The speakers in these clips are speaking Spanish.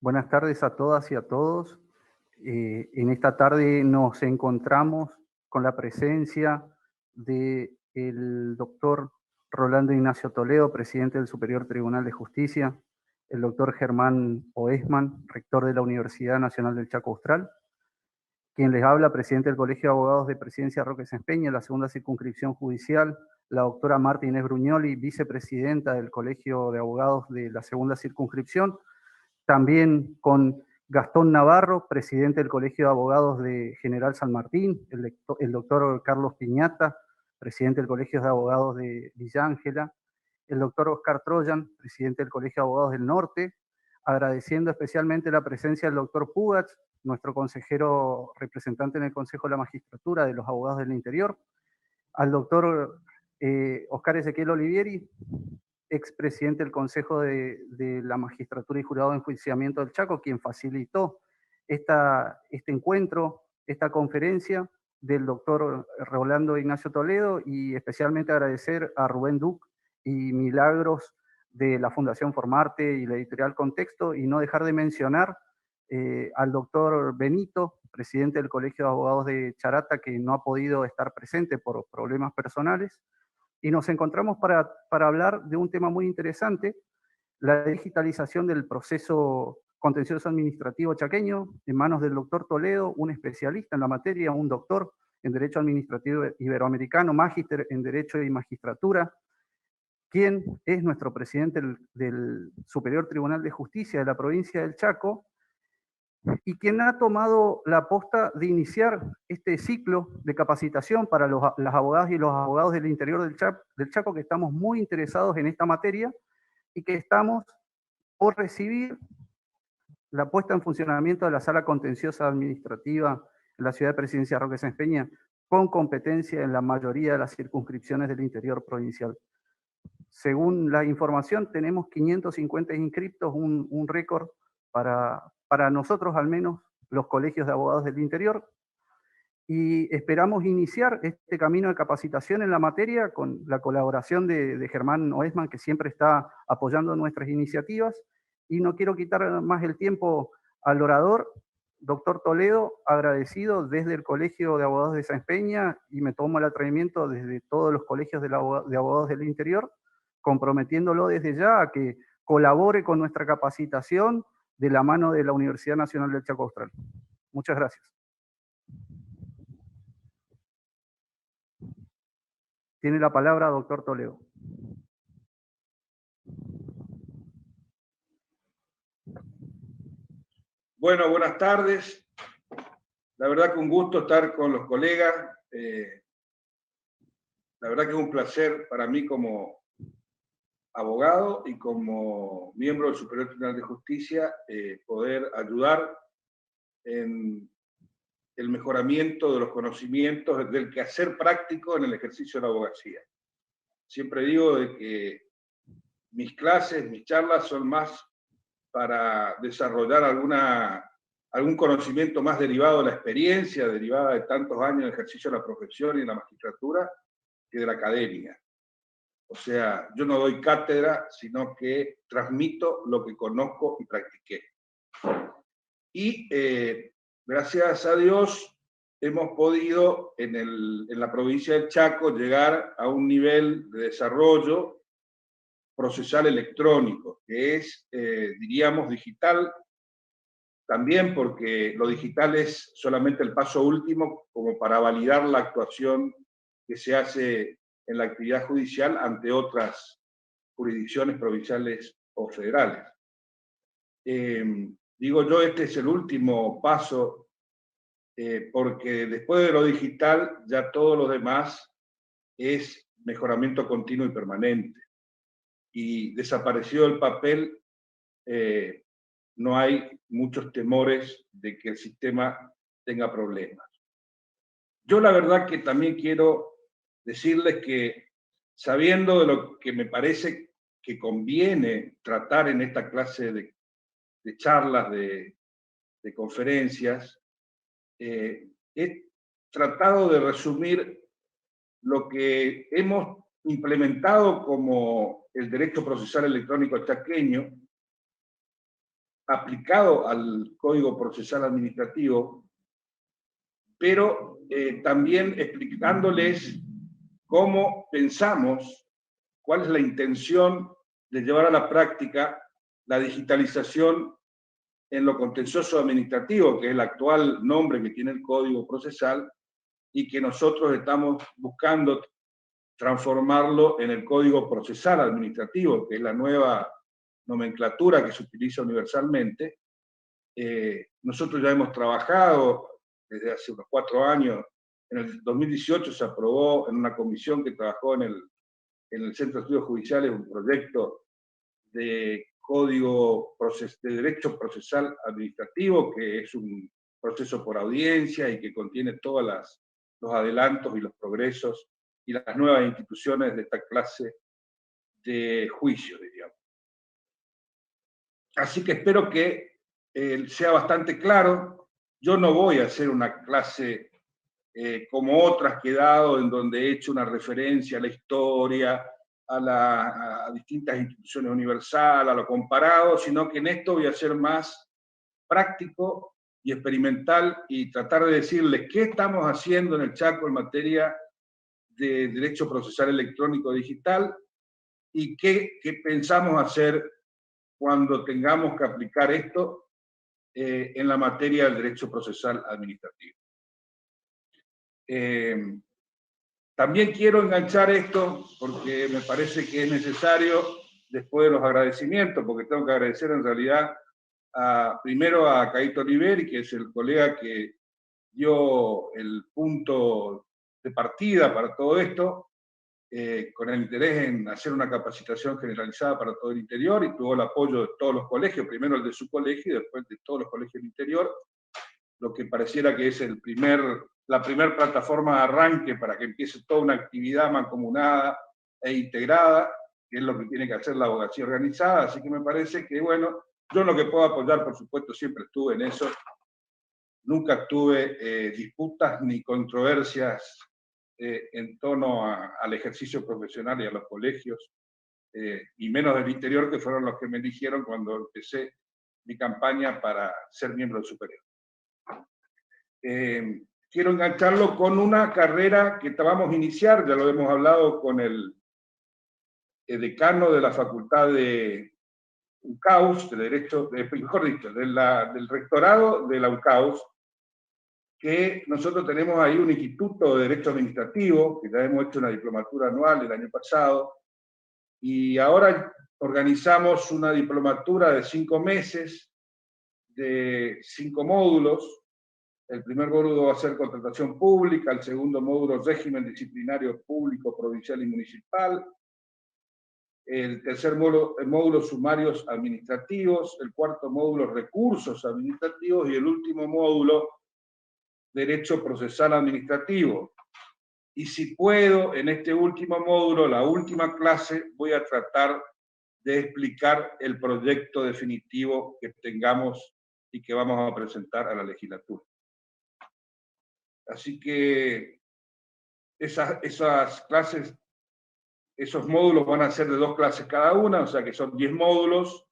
Buenas tardes a todas y a todos. En esta tarde nos encontramos con la presencia del doctor Rolando Ignacio Toledo, presidente del Superior Tribunal de Justicia, el doctor Germán Oesman, rector de la Universidad Nacional del Chaco Austral, quien les habla, presidente del Colegio de Abogados de Presidencia Roque Sempegna, la segunda circunscripción judicial, la doctora Marta Inés Brugnoli, vicepresidenta del Colegio de Abogados de la segunda circunscripción, también con Gastón Navarro, presidente del Colegio de Abogados de General San Martín, el doctor Carlos Piñata, presidente del Colegio de Abogados de Villa Ángela, el doctor Oscar Troyan, presidente del Colegio de Abogados del Norte, agradeciendo especialmente la presencia del doctor Pugach, nuestro consejero representante en el Consejo de la Magistratura de los Abogados del Interior, al doctor Oscar Ezequiel Olivieri, expresidente del Consejo de la Magistratura y Jurado de Enjuiciamiento del Chaco, quien facilitó este encuentro, esta conferencia del doctor Rolando Ignacio Toledo, y especialmente agradecer a Rubén Duc y Milagros de la Fundación Formarte y la editorial Contexto, y no dejar de mencionar al doctor Benito, presidente del Colegio de Abogados de Charata, que no ha podido estar presente por problemas personales, y nos encontramos para hablar de un tema muy interesante, la digitalización del proceso contencioso administrativo chaqueño, en manos del doctor Toledo, un especialista en la materia, un doctor en Derecho Administrativo Iberoamericano, magíster en Derecho y Magistratura, quien es nuestro presidente del Superior Tribunal de Justicia de la provincia del Chaco, y quien ha tomado la posta de iniciar este ciclo de capacitación para las abogadas y los abogados del interior del Chaco, que estamos muy interesados en esta materia y que estamos por recibir la puesta en funcionamiento de la Sala Contenciosa Administrativa en la ciudad de Presidencia Roque Sempegna, con competencia en la mayoría de las circunscripciones del interior provincial. Según la información, tenemos 550 inscriptos, un récord para nosotros, al menos, los colegios de abogados del interior, y esperamos iniciar este camino de capacitación en la materia con la colaboración de Germán Oesman, que siempre está apoyando nuestras iniciativas, y no quiero quitar más el tiempo al orador. Doctor Toledo, agradecido desde el Colegio de Abogados de Sempegna, y me tomo el atrevimiento desde todos los colegios de abogados del interior, comprometiéndolo desde ya a que colabore con nuestra capacitación de la mano de la Universidad Nacional del Chaco Austral. Muchas gracias. Tiene la palabra doctor Toledo. Bueno, buenas tardes. La verdad que un gusto estar con los colegas. La verdad que es un placer para mí como abogado y como miembro del Superior Tribunal de Justicia poder ayudar en el mejoramiento de los conocimientos del quehacer práctico en el ejercicio de la abogacía. Siempre digo de que mis clases, mis charlas son más para desarrollar algún conocimiento más derivado de la experiencia, derivada de tantos años de ejercicio de la profesión y de la magistratura, que de la academia. O sea, yo no doy cátedra, sino que transmito lo que conozco y practiqué. Y gracias a Dios hemos podido en la provincia del Chaco llegar a un nivel de desarrollo procesal electrónico, que es, diríamos, digital, también porque lo digital es solamente el paso último como para validar la actuación que se hace en la actividad judicial ante otras jurisdicciones provinciales o federales. Digo yo, este es el último paso, porque después de lo digital ya todo lo demás es mejoramiento continuo y permanente. Y desapareció el papel, no hay muchos temores de que el sistema tenga problemas. Yo la verdad que también quiero decirles que, sabiendo de lo que me parece que conviene tratar en esta clase de charlas, de conferencias, he tratado de resumir lo que hemos implementado como el derecho procesal electrónico chaqueño aplicado al Código Procesal Administrativo, pero también explicándoles cómo pensamos, cuál es la intención de llevar a la práctica la digitalización en lo contencioso administrativo, que es el actual nombre que tiene el Código Procesal, y que nosotros estamos buscando transformarlo en el Código Procesal Administrativo, que es la nueva nomenclatura que se utiliza universalmente. Nosotros ya hemos trabajado desde hace unos 4 años. En el 2018 se aprobó en una comisión que trabajó en el Centro de Estudios Judiciales un proyecto de Código de Derecho Procesal Administrativo, que es un proceso por audiencia y que contiene todos los adelantos y los progresos y las nuevas instituciones de esta clase de juicio, diríamos. Así que espero que sea bastante claro. Yo no voy a hacer una clase como otras que he dado, en donde he hecho una referencia a la historia, a distintas instituciones universales, a lo comparado, sino que en esto voy a ser más práctico y experimental y tratar de decirles qué estamos haciendo en el Chaco en materia de derecho procesal electrónico digital y qué pensamos hacer cuando tengamos que aplicar esto en la materia del derecho procesal administrativo. También quiero enganchar esto porque me parece que es necesario, después de los agradecimientos, porque tengo que agradecer en realidad primero a Caíto Oliveri, que es el colega que dio el punto de partida para todo esto, con el interés en hacer una capacitación generalizada para todo el interior, y tuvo el apoyo de todos los colegios, primero el de su colegio y después de todos los colegios del interior, lo que pareciera que es la primera plataforma de arranque para que empiece toda una actividad mancomunada e integrada, que es lo que tiene que hacer la abogacía organizada. Así que me parece que, bueno, yo en lo que puedo apoyar, por supuesto, siempre estuve en eso. Nunca tuve disputas ni controversias en torno al ejercicio profesional y a los colegios, y menos del interior, que fueron los que me eligieron cuando empecé mi campaña para ser miembro del superior. Quiero engancharlo con una carrera que vamos a iniciar, ya lo hemos hablado con el decano de la Facultad de UNCAUS, de Derecho, mejor dicho, del rectorado de la UNCAUS, que nosotros tenemos ahí un instituto de Derecho Administrativo, que ya hemos hecho una diplomatura anual el año pasado, y ahora organizamos una diplomatura de 5 meses, de 5 módulos. El primer módulo va a ser contratación pública, el segundo módulo régimen disciplinario público, provincial y municipal, el tercer módulo sumarios administrativos, el cuarto módulo recursos administrativos y el último módulo derecho procesal administrativo. Y si puedo, en este último módulo, la última clase, voy a tratar de explicar el proyecto definitivo que tengamos y que vamos a presentar a la legislatura. Así que esas clases, esos módulos van a ser de 2 clases cada una, o sea que son 10 módulos.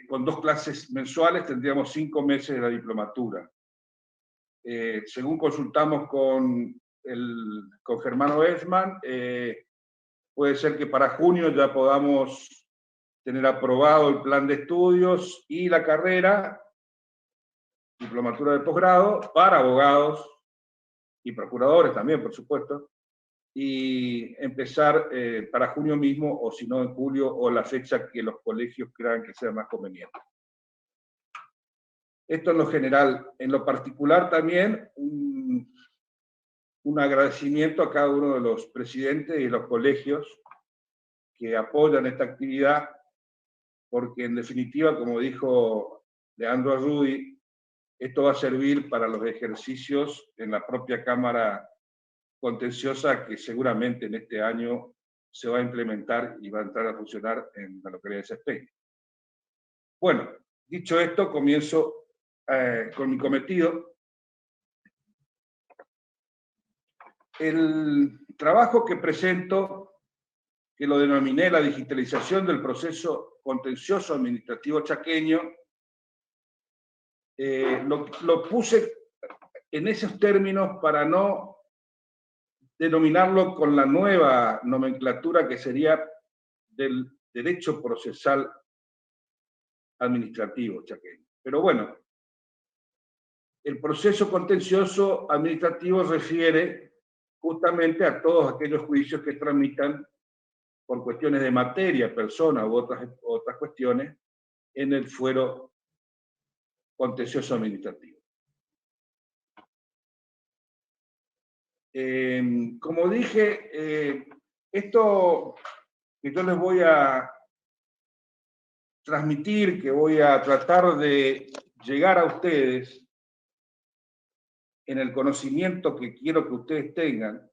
Con 2 clases mensuales tendríamos 5 meses de la diplomatura. Según consultamos con Germano Esman, puede ser que para junio ya podamos tener aprobado el plan de estudios y la carrera, diplomatura de posgrado, para abogados y procuradores también, por supuesto, y empezar para junio mismo, o si no en julio, o la fecha que los colegios crean que sea más conveniente. Esto en lo general. En lo particular también, un agradecimiento a cada uno de los presidentes y los colegios que apoyan esta actividad, porque en definitiva, como dijo Leandro Arrudi, esto va a servir para los ejercicios en la propia Cámara Contenciosa, que seguramente en este año se va a implementar y va a entrar a funcionar en la localidad de Saspeña. Bueno, dicho esto, comienzo con mi cometido. El trabajo que presento, que lo denominé la digitalización del proceso contencioso administrativo chaqueño, lo puse en esos términos para no denominarlo con la nueva nomenclatura que sería del derecho procesal administrativo chaqueño. Pero bueno, el proceso contencioso administrativo refiere justamente a todos aquellos juicios que tramitan por cuestiones de materia, persona u otras cuestiones en el fuero contencioso administrativo. Como dije, esto que yo les voy a transmitir, que voy a tratar de llegar a ustedes en el conocimiento que quiero que ustedes tengan,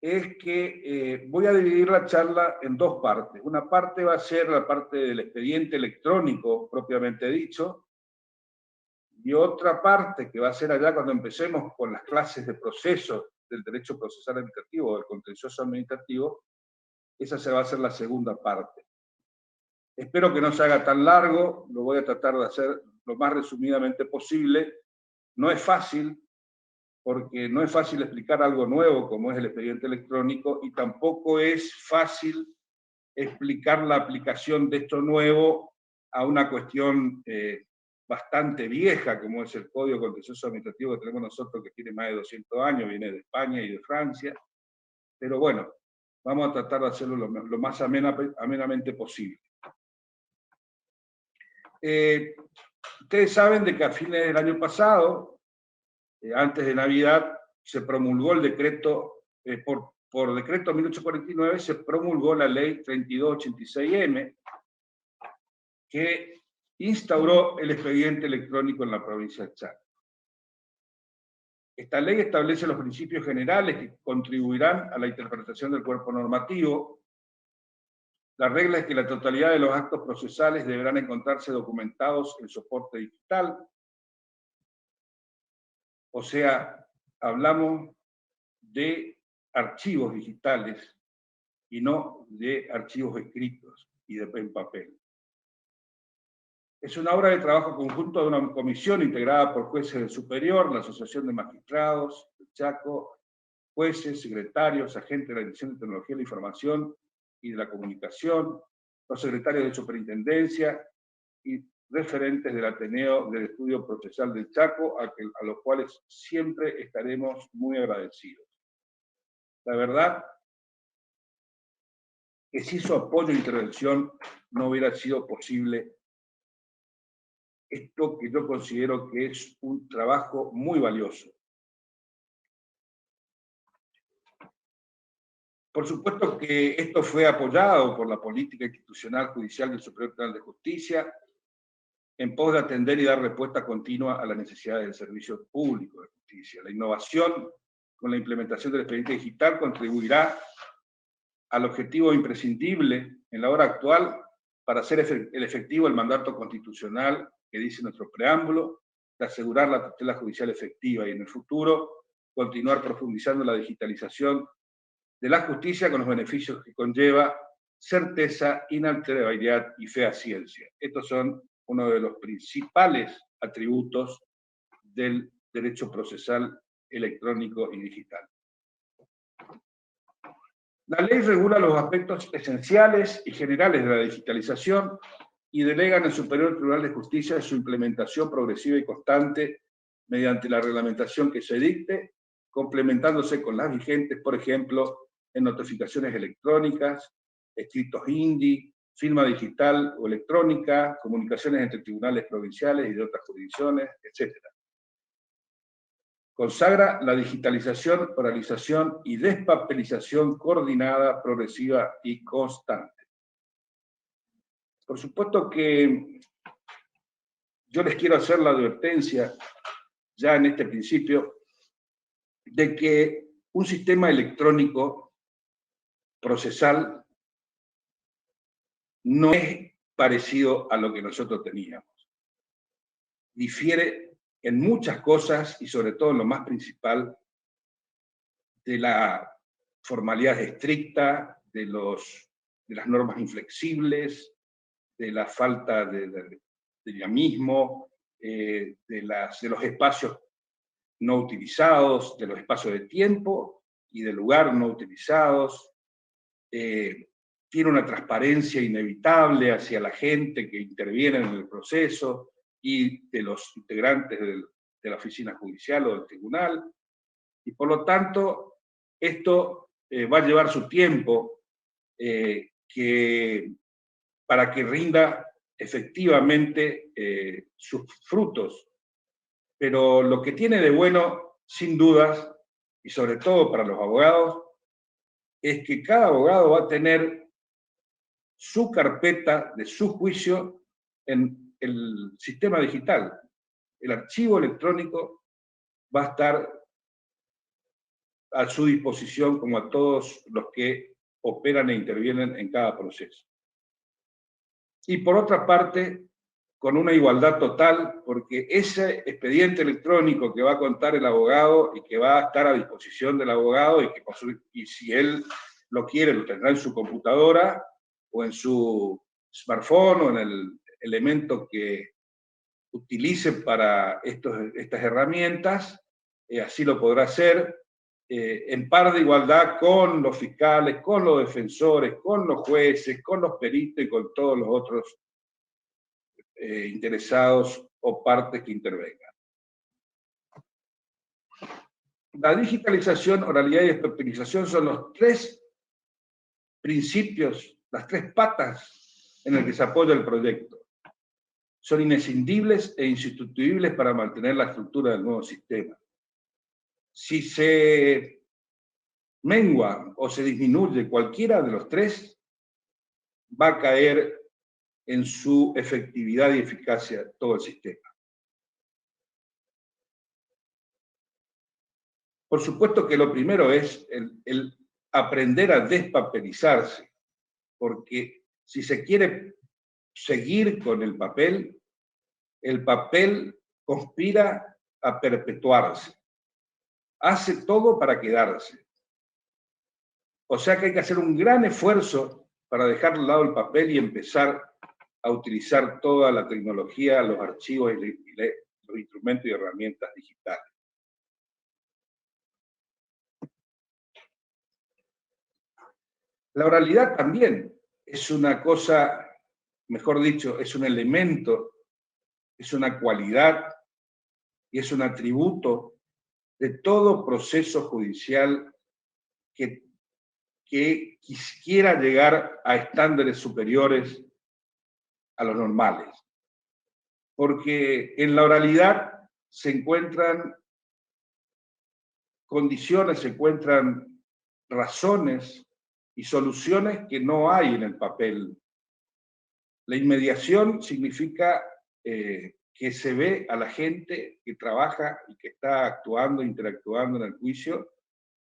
es que voy a dividir la charla en dos partes. Una parte va a ser la parte del expediente electrónico propiamente dicho, y otra parte que va a ser allá cuando empecemos con las clases de proceso del derecho procesal administrativo o del contencioso administrativo, esa se va a hacer la segunda parte. Espero que no se haga tan largo, lo voy a tratar de hacer lo más resumidamente posible. No es fácil, porque no es fácil explicar algo nuevo como es el expediente electrónico y tampoco es fácil explicar la aplicación de esto nuevo a una cuestión bastante vieja como es el Código Contencioso Administrativo que tenemos nosotros, que tiene más de 200 años, viene de España y de Francia. Pero bueno, vamos a tratar de hacerlo lo más amenamente posible. Ustedes saben de que a fines del año pasado, antes de Navidad, se promulgó el decreto, por decreto 1849, se promulgó la ley 3286M, que instauró el expediente electrónico en la provincia de Chaco. Esta ley establece los principios generales que contribuirán a la interpretación del cuerpo normativo. La regla es que la totalidad de los actos procesales deberán encontrarse documentados en soporte digital. O sea, hablamos de archivos digitales y no de archivos escritos y en papel. Es una obra de trabajo conjunto de una comisión integrada por jueces del superior, la Asociación de Magistrados del Chaco, jueces, secretarios, agentes de la Dirección de Tecnología de la Información y de la Comunicación, los secretarios de superintendencia y referentes del Ateneo del Estudio Procesal del Chaco, a los cuales siempre estaremos muy agradecidos. La verdad que sin su apoyo e intervención no hubiera sido posible esto que yo considero que es un trabajo muy valioso. Por supuesto que esto fue apoyado por la política institucional judicial del Superior Tribunal de Justicia en pos de atender y dar respuesta continua a las necesidades del servicio público de justicia. La innovación con la implementación del expediente digital contribuirá al objetivo imprescindible en la hora actual para hacer efectivo el mandato constitucional que dice nuestro preámbulo, de asegurar la tutela judicial efectiva y en el futuro continuar profundizando la digitalización de la justicia con los beneficios que conlleva certeza, inalterabilidad y fehaciencia. Estos son uno de los principales atributos del derecho procesal electrónico y digital. La ley regula los aspectos esenciales y generales de la digitalización y delega en el Superior Tribunal de Justicia su implementación progresiva y constante mediante la reglamentación que se dicte, complementándose con las vigentes, por ejemplo, en notificaciones electrónicas, escritos INDI, firma digital o electrónica, comunicaciones entre tribunales provinciales y de otras jurisdicciones, etc. Consagra la digitalización, oralización y despapelización coordinada, progresiva y constante. Por supuesto que yo les quiero hacer la advertencia, ya en este principio, de que un sistema electrónico procesal no es parecido a lo que nosotros teníamos. Difiere en muchas cosas y sobre todo en lo más principal de la formalidad estricta, de las normas inflexibles, de la falta de dinamismo, de los espacios no utilizados, de los espacios de tiempo y de lugar no utilizados. Tiene una transparencia inevitable hacia la gente que interviene en el proceso y de los integrantes de la oficina judicial o del tribunal. Y por lo tanto, esto va a llevar su tiempo para que rinda efectivamente sus frutos. Pero lo que tiene de bueno, sin dudas, y sobre todo para los abogados, es que cada abogado va a tener su carpeta de su juicio en el sistema digital. El archivo electrónico va a estar a su disposición como a todos los que operan e intervienen en cada proceso. Y por otra parte, con una igualdad total, porque ese expediente electrónico que va a contar el abogado y que va a estar a disposición del abogado y si él lo quiere, lo tendrá en su computadora o en su smartphone o en el elemento que utilice para estas herramientas, así lo podrá hacer en par de igualdad con los fiscales, con los defensores, con los jueces, con los peritos y con todos los otros interesados o partes que intervengan. La digitalización, oralidad y especialización son los tres principios, las tres patas en las que se apoya el proyecto. Son inescindibles e insustituibles para mantener la estructura del nuevo sistema. Si se mengua o se disminuye cualquiera de los tres, va a caer en su efectividad y eficacia todo el sistema. Por supuesto que lo primero es el aprender a despapelizarse, porque si se quiere seguir con el papel conspira a perpetuarse. Hace todo para quedarse. O sea que hay que hacer un gran esfuerzo para dejar de lado el papel y empezar a utilizar toda la tecnología, los archivos y los instrumentos y herramientas digitales. La oralidad también es una cosa, mejor dicho, es un elemento, es una cualidad y es un atributo de todo proceso judicial que quisiera llegar a estándares superiores a los normales. Porque en la oralidad se encuentran condiciones, se encuentran razones y soluciones que no hay en el papel. La inmediación significa que se ve a la gente que trabaja y que está actuando, interactuando en el juicio,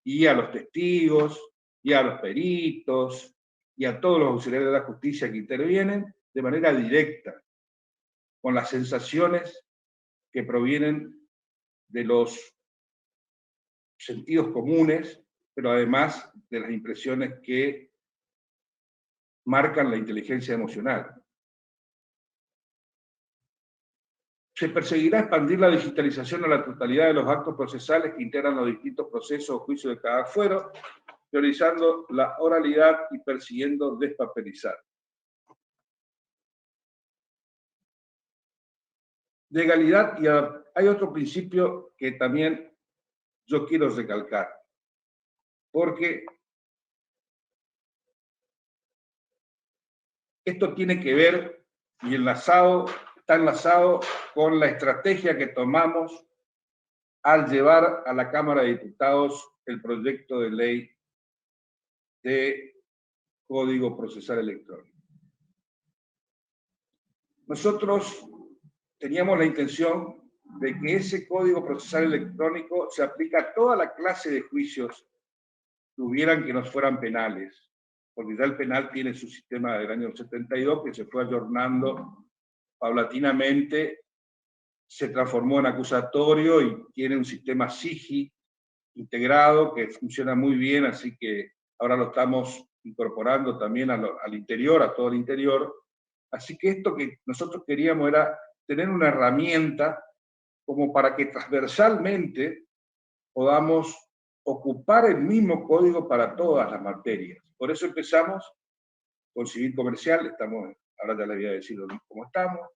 y a los testigos, y a los peritos, y a todos los auxiliares de la justicia que intervienen de manera directa, con las sensaciones que provienen de los sentidos comunes, pero además de las impresiones que marcan la inteligencia emocional. Se perseguirá expandir la digitalización a la totalidad de los actos procesales que integran los distintos procesos o juicios de cada fuero, priorizando la oralidad y persiguiendo despapelizar. Legalidad, y hay otro principio que también yo quiero recalcar, porque esto tiene que ver y está enlazado con la estrategia que tomamos al llevar a la Cámara de Diputados el proyecto de ley de Código Procesal Electrónico. Nosotros teníamos la intención de que ese Código Procesal Electrónico se aplique a toda la clase de juicios que hubieran que no fueran penales, porque ya el penal tiene su sistema del año 72 que se fue ayornando paulatinamente, se transformó en acusatorio y tiene un sistema SIGI integrado que funciona muy bien, así que ahora lo estamos incorporando también al interior, a todo el interior, Así que esto que nosotros queríamos era tener una herramienta como para que transversalmente podamos ocupar el mismo código para todas las materias. Por eso empezamos con civil comercial, ahora ya les voy a decir cómo estamos.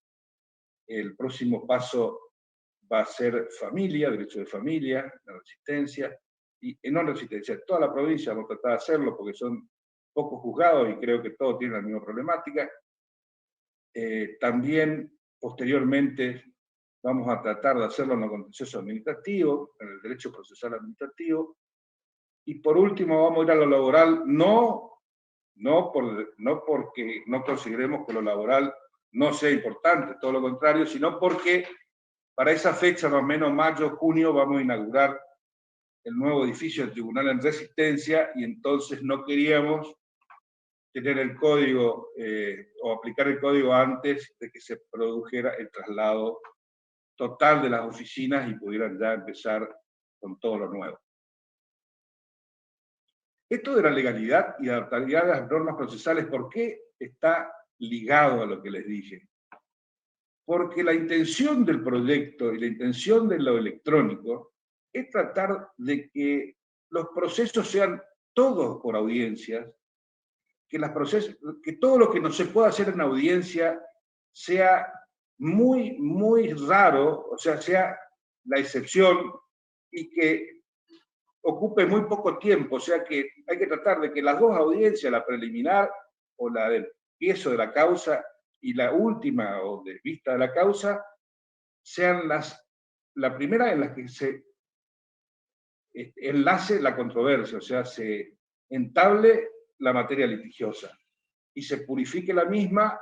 El próximo paso va a ser familia, derecho de familia, la resistencia, y no resistencia, toda la provincia vamos a tratar de hacerlo porque son pocos juzgados y creo que todos tienen la misma problemática. También, posteriormente, vamos a tratar de hacerlo en el contencioso administrativo, en el derecho procesal administrativo, y por último vamos a ir a lo laboral, no porque no consideremos que lo laboral no sea importante, todo lo contrario, sino porque para esa fecha, más o menos mayo, junio, vamos a inaugurar el nuevo edificio del Tribunal en Resistencia y entonces no queríamos tener el código o aplicar el código antes de que se produjera el traslado total de las oficinas y pudieran ya empezar con todo lo nuevo. Esto de la legalidad y adaptabilidad de las normas procesales, ¿por qué está ligado a lo que les dije? Porque la intención del proyecto y la intención de lo electrónico es tratar de que los procesos sean todos por audiencias, que todo lo que no se pueda hacer en audiencia sea muy, muy raro, o sea la excepción, y que ocupe muy poco tiempo, o sea que hay que tratar de que las dos audiencias, la preliminar o la del empiezo de la causa y la última o de vista de la causa, sean la primera en la que se enlace la controversia, o sea, se entable la materia litigiosa y se purifique la misma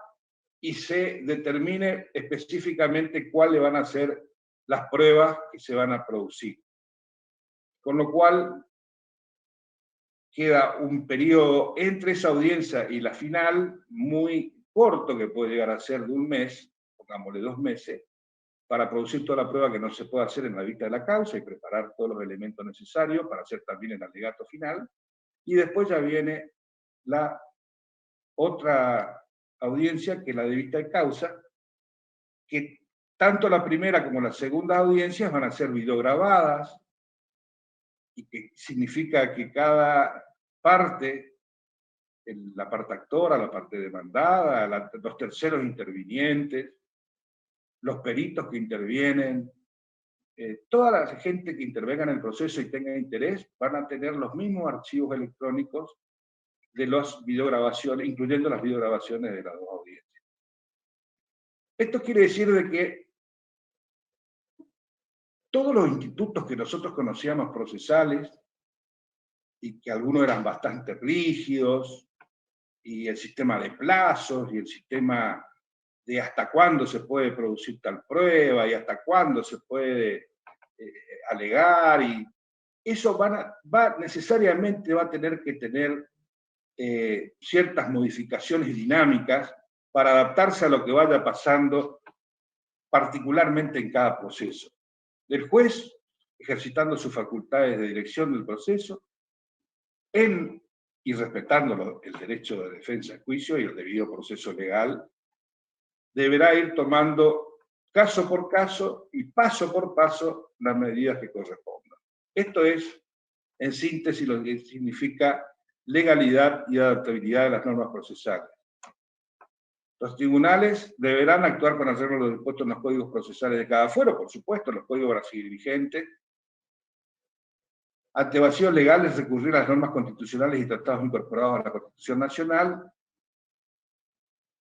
y se determine específicamente cuáles van a ser las pruebas que se van a producir. Con lo cual, queda un periodo entre esa audiencia y la final muy corto, que puede llegar a ser de un mes, pongámosle 2 meses, para producir toda la prueba que no se puede hacer en la vista de la causa y preparar todos los elementos necesarios para hacer también el alegato final. Y después ya viene la otra audiencia, que es la de vista de causa, que tanto la primera como la segunda audiencias van a ser videograbadas, y que significa que cada parte, la parte actora, la parte demandada, los terceros intervinientes, los peritos que intervienen, toda la gente que intervenga en el proceso y tenga interés, van a tener los mismos archivos electrónicos de las videograbaciones, incluyendo las videograbaciones de las dos audiencias. Esto quiere decir de que todos los institutos que nosotros conocíamos procesales, y que algunos eran bastante rígidos, y el sistema de plazos, y el sistema de hasta cuándo se puede producir tal prueba, y hasta cuándo se puede alegar, y eso necesariamente va a tener que tener ciertas modificaciones dinámicas para adaptarse a lo que vaya pasando, particularmente en cada proceso. Del juez, ejercitando sus facultades de dirección del proceso, y respetando el derecho de defensa al juicio y el debido proceso legal, deberá ir tomando caso por caso y paso por paso las medidas que correspondan. Esto es, en síntesis, lo que significa legalidad y adaptabilidad de las normas procesales. Los tribunales deberán actuar con arreglo a lo dispuesto en los códigos procesales de cada fuero, por supuesto, los códigos van a seguir vigentes. Ante vacíos legales, recurrir a las normas constitucionales y tratados incorporados a la Constitución Nacional.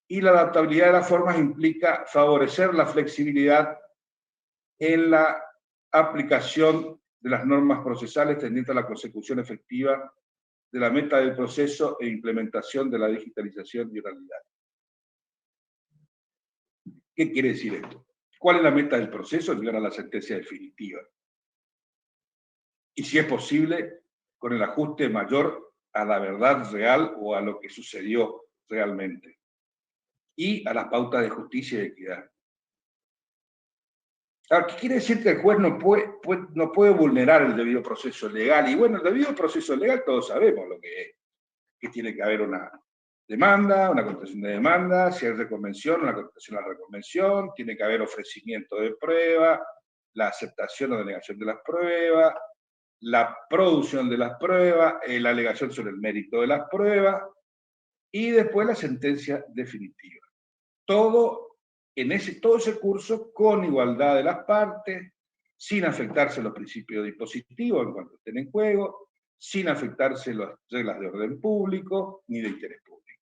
Y la adaptabilidad de las formas implica favorecer la flexibilidad en la aplicación de las normas procesales tendiente a la consecución efectiva de la meta del proceso e implementación de la digitalización y oralidad. ¿Qué quiere decir esto? ¿Cuál es la meta del proceso? Llegar a la sentencia definitiva. Y si es posible, con el ajuste mayor a la verdad real o a lo que sucedió realmente. Y a las pautas de justicia y equidad. Ahora, ¿qué quiere decir que el juez no puede vulnerar el debido proceso legal? Y bueno, el debido proceso legal todos sabemos lo que es, que tiene que haber una demanda, una contestación de demanda, si hay reconvención, una contestación a la reconvención, tiene que haber ofrecimiento de prueba, la aceptación o denegación de las pruebas, la producción de las pruebas, la alegación sobre el mérito de las pruebas, y después la sentencia definitiva. Todo ese curso con igualdad de las partes, sin afectarse los principios dispositivos en cuanto estén en juego, sin afectarse las reglas de orden público ni de interés público.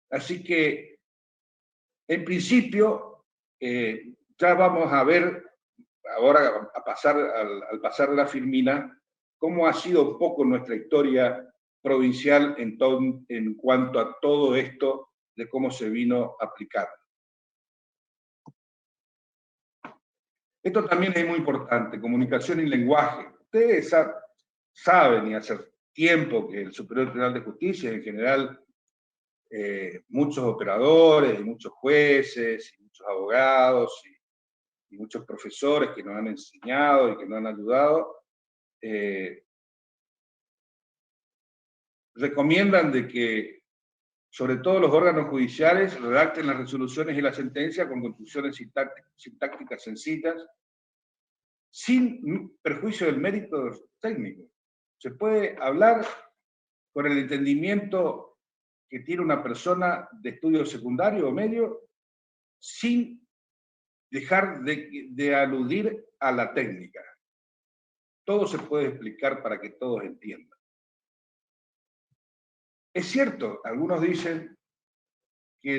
Así que, en principio, ya vamos a ver, ahora al pasar de la Firmina, cómo ha sido un poco nuestra historia provincial en cuanto a todo esto de cómo se vino aplicando. Esto también es muy importante, comunicación y lenguaje. Ustedes saben y hace tiempo que el Superior Tribunal de Justicia, en general, muchos operadores, y muchos jueces, y muchos abogados, y muchos profesores que nos han enseñado y que nos han ayudado, recomiendan de que, sobre todo los órganos judiciales, redacten las resoluciones y la sentencia con construcciones sintácticas sencillas, sin perjuicio del mérito técnico. Se puede hablar con el entendimiento que tiene una persona de estudio secundario o medio, sin dejar de aludir a la técnica. Todo se puede explicar para que todos entiendan. Es cierto, algunos dicen que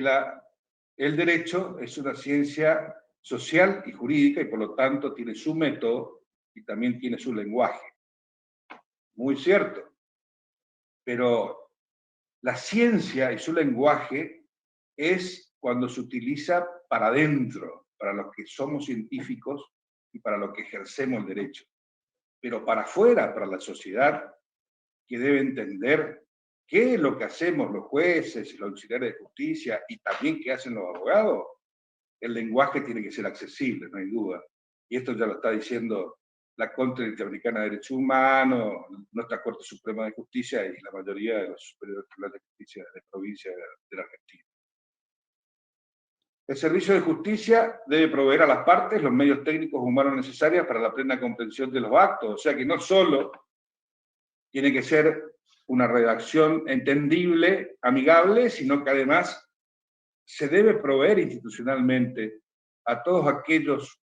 el derecho es una ciencia social y jurídica y por lo tanto tiene su método y también tiene su lenguaje. Muy cierto. Pero la ciencia y su lenguaje es cuando se utiliza para adentro, para los que somos científicos y para los que ejercemos el derecho. Pero para afuera, para la sociedad, que debe entender qué es lo que hacemos los jueces y los auxiliares de justicia y también qué hacen los abogados, el lenguaje tiene que ser accesible, no hay duda. Y esto ya lo está diciendo la Corte Interamericana de Derechos Humanos, nuestra Corte Suprema de Justicia y la mayoría de los superiores tribunales de justicia de provincia de la Argentina. El servicio de justicia debe proveer a las partes los medios técnicos humanos necesarios para la plena comprensión de los actos, o sea que no solo tiene que ser una redacción entendible, amigable, sino que además se debe proveer institucionalmente a todos aquellos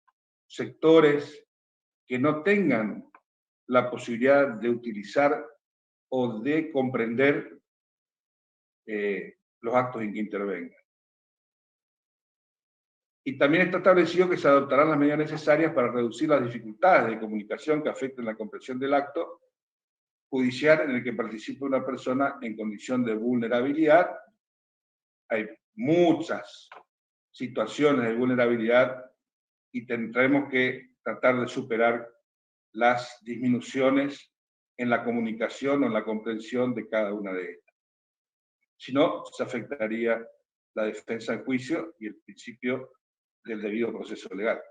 sectores que no tengan la posibilidad de utilizar o de comprender los actos en que intervengan. Y también está establecido que se adoptarán las medidas necesarias para reducir las dificultades de comunicación que afecten la comprensión del acto judicial en el que participa una persona en condición de vulnerabilidad. Hay muchas situaciones de vulnerabilidad y tendremos que tratar de superar las disminuciones en la comunicación o en la comprensión de cada una de ellas. Si no, se afectaría la defensa en juicio y el principio del debido proceso legal.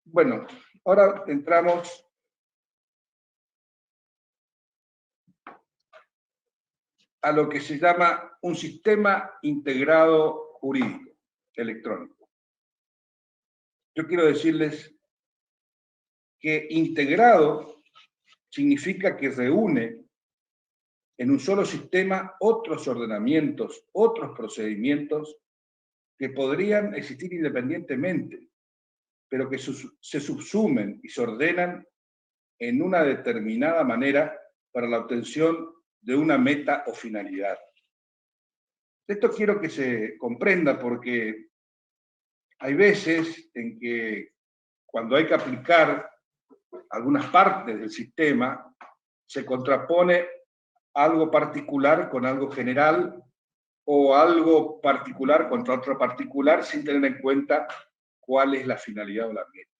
Bueno, ahora entramos a lo que se llama un sistema integrado jurídico electrónico. Yo quiero decirles que integrado significa que reúne en un solo sistema otros ordenamientos, otros procedimientos que podrían existir independientemente, pero que se subsumen y se ordenan en una determinada manera para la obtención de una meta o finalidad. Esto quiero que se comprenda porque hay veces en que cuando hay que aplicar algunas partes del sistema, se contrapone algo particular con algo general o algo particular contra otro particular sin tener en cuenta cuál es la finalidad o la meta.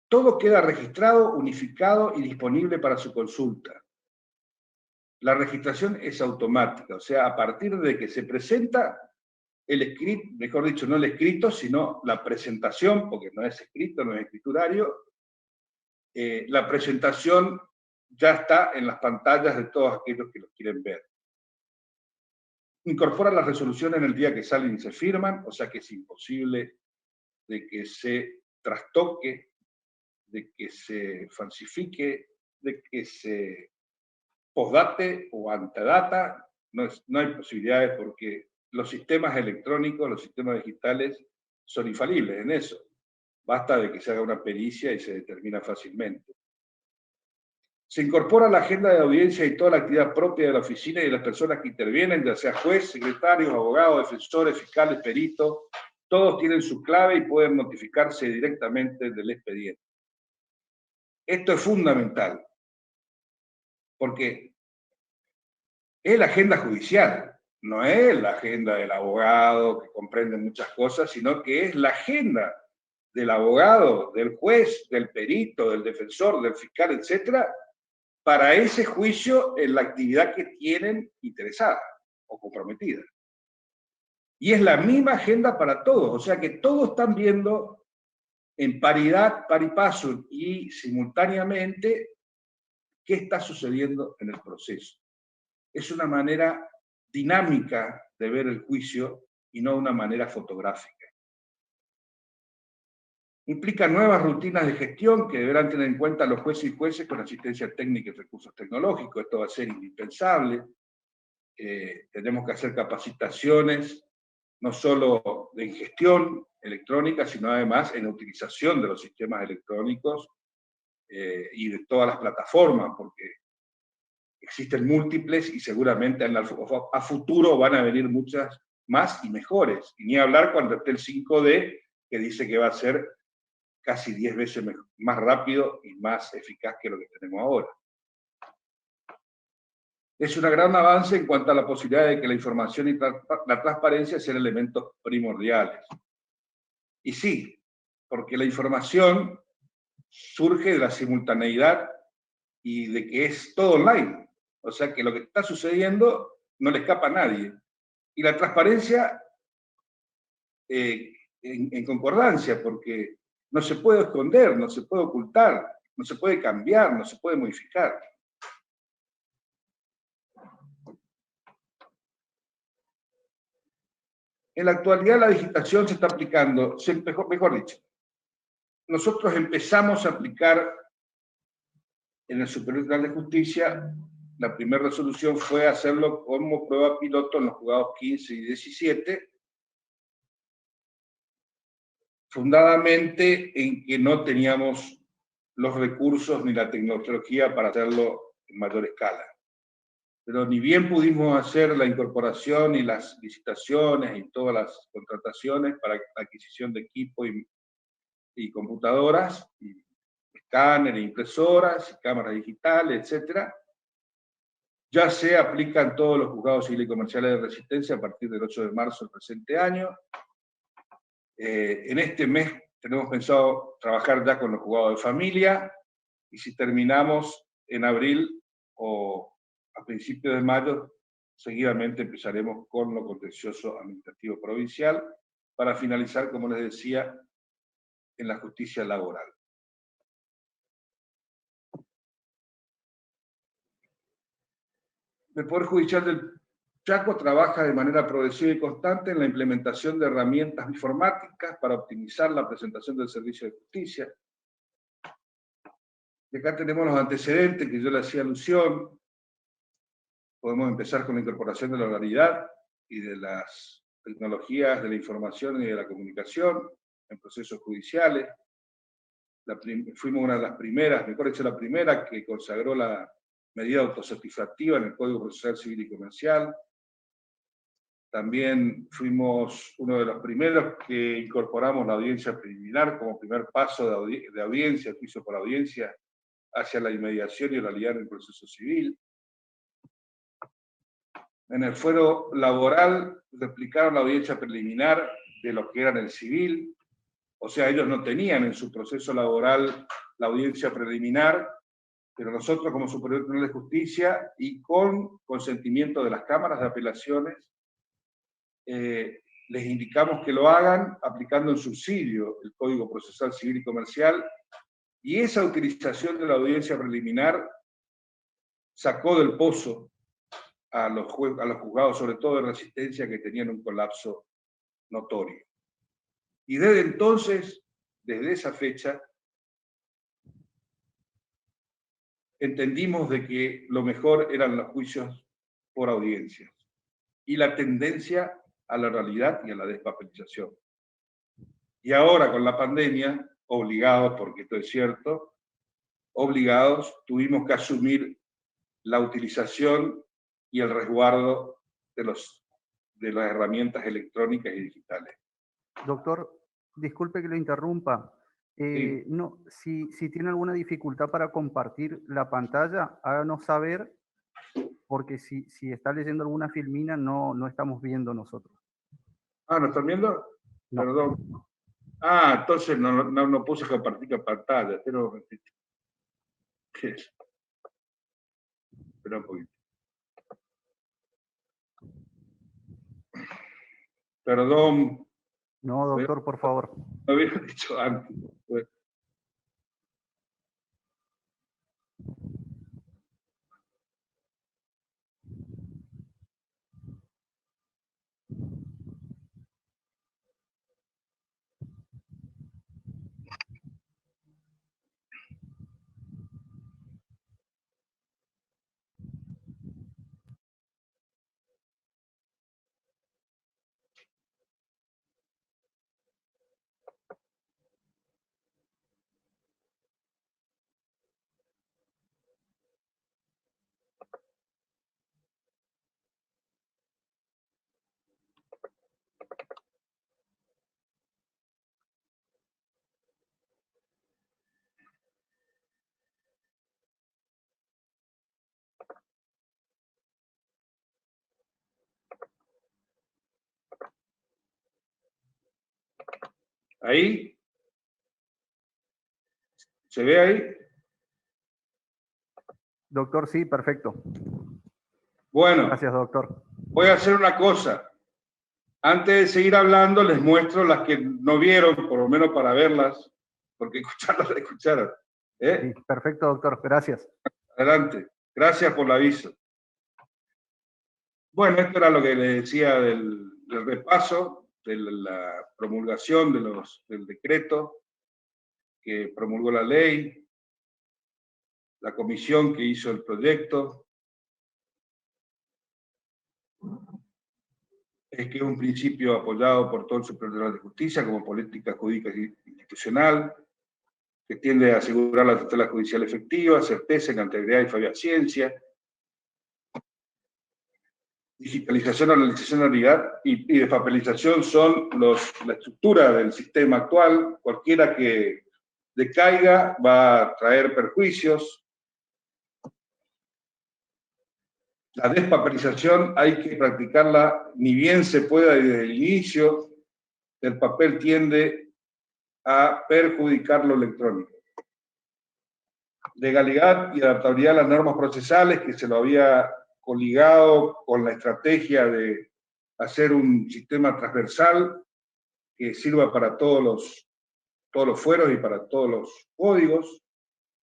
Todo queda registrado, unificado y disponible para su consulta. La registración es automática, o sea, a partir de que se presenta el escrito, mejor dicho, no el escrito, sino la presentación, porque no es escrito, no es escriturario, la presentación ya está en las pantallas de todos aquellos que lo quieren ver. Incorpora las resoluciones en el día que salen y se firman, o sea que es imposible de que se trastoque, de que se falsifique, de que se postdate o antedata. No hay posibilidades porque los sistemas electrónicos, los sistemas digitales son infalibles en eso. Basta de que se haga una pericia y se determina fácilmente. Se incorpora a la agenda de audiencia y toda la actividad propia de la oficina y de las personas que intervienen, ya sea juez, secretarios, abogados, defensores, fiscales, peritos. Todos tienen su clave y pueden notificarse directamente del expediente. Esto es fundamental, porque es la agenda judicial, no es la agenda del abogado que comprende muchas cosas, sino que es la agenda del abogado, del juez, del perito, del defensor, del fiscal, etcétera, para ese juicio en la actividad que tienen interesada o comprometida. Y es la misma agenda para todos, o sea que todos están viendo en paridad, par y paso y simultáneamente qué está sucediendo en el proceso. Es una manera dinámica de ver el juicio y no una manera fotográfica. Implica nuevas rutinas de gestión que deberán tener en cuenta los jueces y jueces con asistencia técnica y recursos tecnológicos. Esto va a ser indispensable. Tenemos que hacer capacitaciones, no solo en gestión electrónica, sino además en utilización de los sistemas electrónicos y de todas las plataformas, porque existen múltiples y seguramente a futuro van a venir muchas más y mejores. Y ni hablar cuando esté el 5D, que dice que va a ser casi 10 veces más rápido y más eficaz que lo que tenemos ahora. Es un gran avance en cuanto a la posibilidad de que la información y la transparencia sean elementos primordiales. Y sí, porque la información surge de la simultaneidad y de que es todo online. O sea que lo que está sucediendo no le escapa a nadie. Y la transparencia en concordancia, porque no se puede esconder, no se puede ocultar, no se puede cambiar, no se puede modificar. En la actualidad la digitación se está aplicando, mejor dicho, nosotros empezamos a aplicar en el Superior Tribunal de Justicia, la primera resolución fue hacerlo como prueba piloto en los juzgados 15 y 17, fundadamente en que no teníamos los recursos ni la tecnología para hacerlo en mayor escala. Pero ni bien pudimos hacer la incorporación y las licitaciones y todas las contrataciones para la adquisición de equipo y computadoras, y escáneres, impresoras, cámaras digitales, etcétera, ya se aplican todos los juzgados civiles y comerciales de Resistencia a partir del 8 de marzo del presente año. En este mes tenemos pensado trabajar ya con los juzgados de familia, y si terminamos en abril o a principios de mayo, seguidamente empezaremos con lo contencioso administrativo provincial para finalizar, como les decía, en la justicia laboral. El Poder Judicial del Chaco trabaja de manera progresiva y constante en la implementación de herramientas informáticas para optimizar la presentación del servicio de justicia. Y acá tenemos los antecedentes que yo le hacía alusión. Podemos empezar con la incorporación de la oralidad y de las tecnologías de la información y de la comunicación en procesos judiciales. Fuimos una de las primeras, mejor dicho, la primera que consagró la medida autosatisfactiva en el Código Procesal Civil y Comercial. También fuimos uno de los primeros que incorporamos la audiencia preliminar como primer paso de audiencia, juicio por audiencia, hacia la inmediación y oralidad en el proceso civil. En el fuero laboral replicaron la audiencia preliminar de lo que era en el civil, o sea, ellos no tenían en su proceso laboral la audiencia preliminar, pero nosotros como Superior Tribunal de Justicia y con consentimiento de las cámaras de apelaciones, les indicamos que lo hagan aplicando en subsidio el Código Procesal Civil y Comercial Y esa utilización de la audiencia preliminar sacó del pozo a los juzgados, sobre todo de resistencia, que tenían un colapso notorio. Y desde entonces, desde esa fecha, entendimos de que lo mejor eran los juicios por audiencias y la tendencia a la realidad y a la despapelización. Y ahora con la pandemia, obligados, porque esto es cierto, obligados, tuvimos que asumir la utilización y el resguardo de las herramientas electrónicas y digitales. Doctor, disculpe que lo interrumpa. Sí. No, si tiene alguna dificultad para compartir la pantalla, háganos saber, porque si está leyendo alguna filmina, no estamos viendo nosotros. Ah, ¿no están viendo? No. Perdón. Ah, entonces no puse compartir la pantalla. Espera un momentito. ¿Qué es? Espera un poquito. Perdón. No, doctor, por favor. Lo había dicho antes. Bueno. Ahí. ¿Se ve ahí? Doctor, sí, perfecto. Bueno, gracias, doctor. Voy a hacer una cosa. Antes de seguir hablando, les muestro las que no vieron, por lo menos para verlas, porque escucharlas la escucharon. Sí, perfecto, doctor. Gracias. Adelante. Gracias por el aviso. Bueno, esto era lo que les decía del repaso, de la promulgación del decreto que promulgó la ley, la comisión que hizo el proyecto, es que es un principio apoyado por todo el Superior Tribunal de Justicia como política jurídica institucional, que tiende a asegurar la tutela judicial efectiva, certeza, integridad y fabiciencia, digitalización, analización, realidad y despapelización son la estructura del sistema actual. Cualquiera que decaiga va a traer perjuicios. La despapelización hay que practicarla ni bien se pueda desde el inicio. El papel tiende a perjudicar lo electrónico. Legalidad y adaptabilidad a las normas procesales, que se lo había coligado con la estrategia de hacer un sistema transversal que sirva para todos los fueros y para todos los códigos,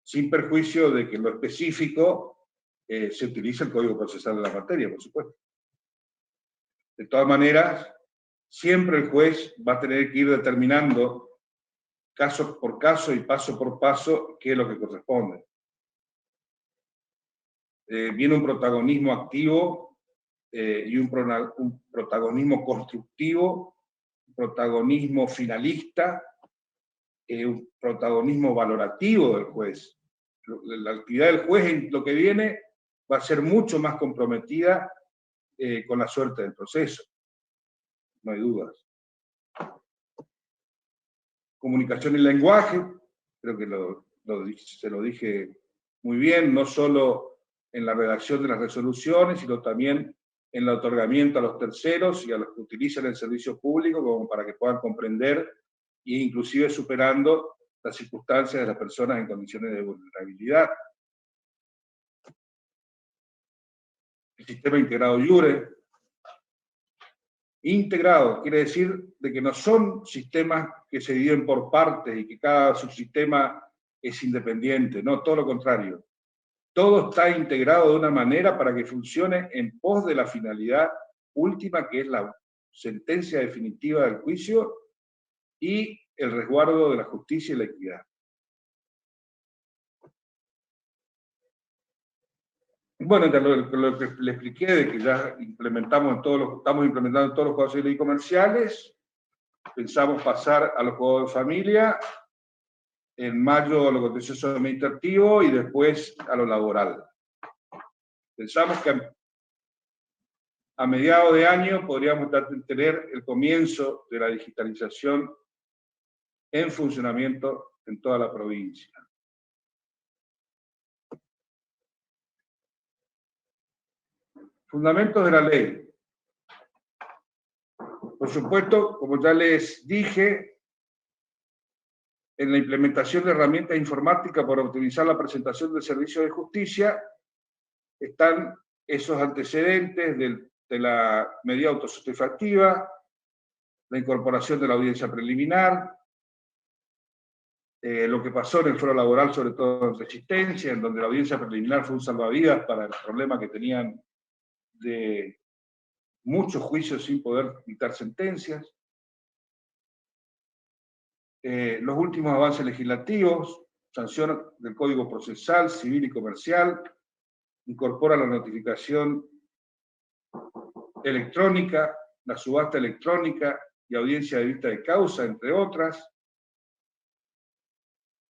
sin perjuicio de que en lo específico se utilice el código procesal de la materia, por supuesto. De todas maneras, siempre el juez va a tener que ir determinando caso por caso y paso por paso qué es lo que corresponde. Viene un protagonismo activo y un protagonismo constructivo, un protagonismo finalista, un protagonismo valorativo del juez. La actividad del juez en lo que viene va a ser mucho más comprometida con la suerte del proceso, no hay dudas. Comunicación y lenguaje, creo que se lo dije muy bien, no solo en la redacción de las resoluciones, sino también en el otorgamiento a los terceros y a los que utilizan el servicio público, como para que puedan comprender e inclusive superando las circunstancias de las personas en condiciones de vulnerabilidad. El sistema integrado IURE. Integrado quiere decir de que no son sistemas que se dividen por partes y que cada subsistema es independiente, no, todo lo contrario. Todo está integrado de una manera para que funcione en pos de la finalidad última, que es la sentencia definitiva del juicio y el resguardo de la justicia y la equidad. Bueno, lo que le expliqué de que ya estamos implementando en todos los juegos civiles y comerciales, pensamos pasar a los juegos de familia, en mayo a lo contencioso administrativo y después a lo laboral. Pensamos que a mediados de año podríamos tener el comienzo de la digitalización en funcionamiento en toda la provincia. Fundamentos de la ley. Por supuesto, como ya les dije, en la implementación de herramientas informáticas para optimizar la presentación del servicio de justicia, están esos antecedentes de la medida autosatisfactiva, la incorporación de la audiencia preliminar, lo que pasó en el foro laboral, sobre todo en Resistencia, en donde la audiencia preliminar fue un salvavidas para el problema que tenían de muchos juicios sin poder dictar sentencias. Los últimos avances legislativos, sanción del Código Procesal, Civil y Comercial, incorpora la notificación electrónica, la subasta electrónica y audiencia de vista de causa, entre otras.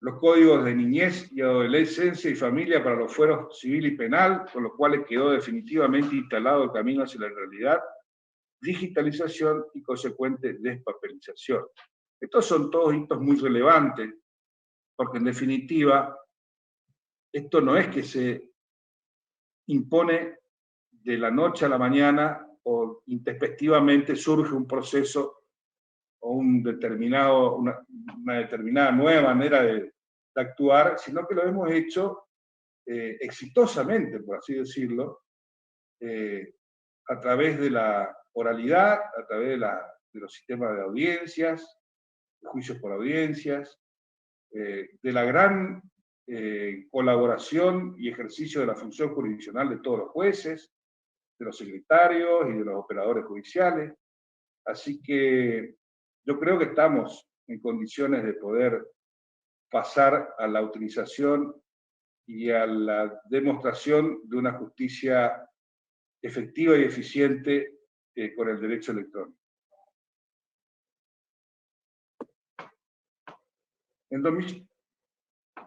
Los códigos de niñez y adolescencia y familia para los fueros civil y penal, con los cuales quedó definitivamente instalado el camino hacia la realidad, digitalización y consecuente despapelización. Estos son todos hitos muy relevantes, porque en definitiva, esto no es que se impone de la noche a la mañana o intempestivamente surge un proceso o una determinada nueva manera de actuar, sino que lo hemos hecho exitosamente, por así decirlo, a través de la oralidad, a través de los sistemas de audiencias, de juicios por audiencias, de la gran colaboración y ejercicio de la función jurisdiccional de todos los jueces, de los secretarios y de los operadores judiciales. Así que yo creo que estamos en condiciones de poder pasar a la utilización y a la demostración de una justicia efectiva y eficiente con el derecho electrónico.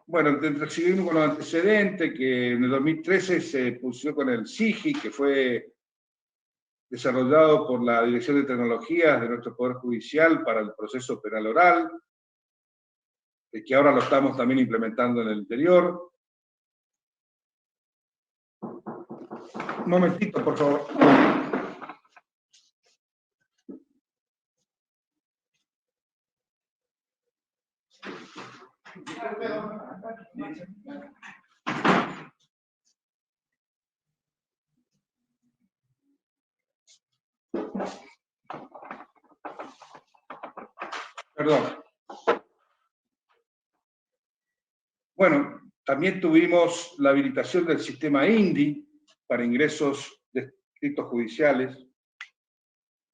Bueno, seguimos con los antecedentes, que en el 2013 se puso con el SIGI, que fue desarrollado por la Dirección de Tecnologías de nuestro Poder Judicial para el proceso penal oral, que ahora lo estamos también implementando en el interior. Un momentito, por favor. Perdón. Bueno, también tuvimos la habilitación del sistema INDI para ingresos de escritos judiciales,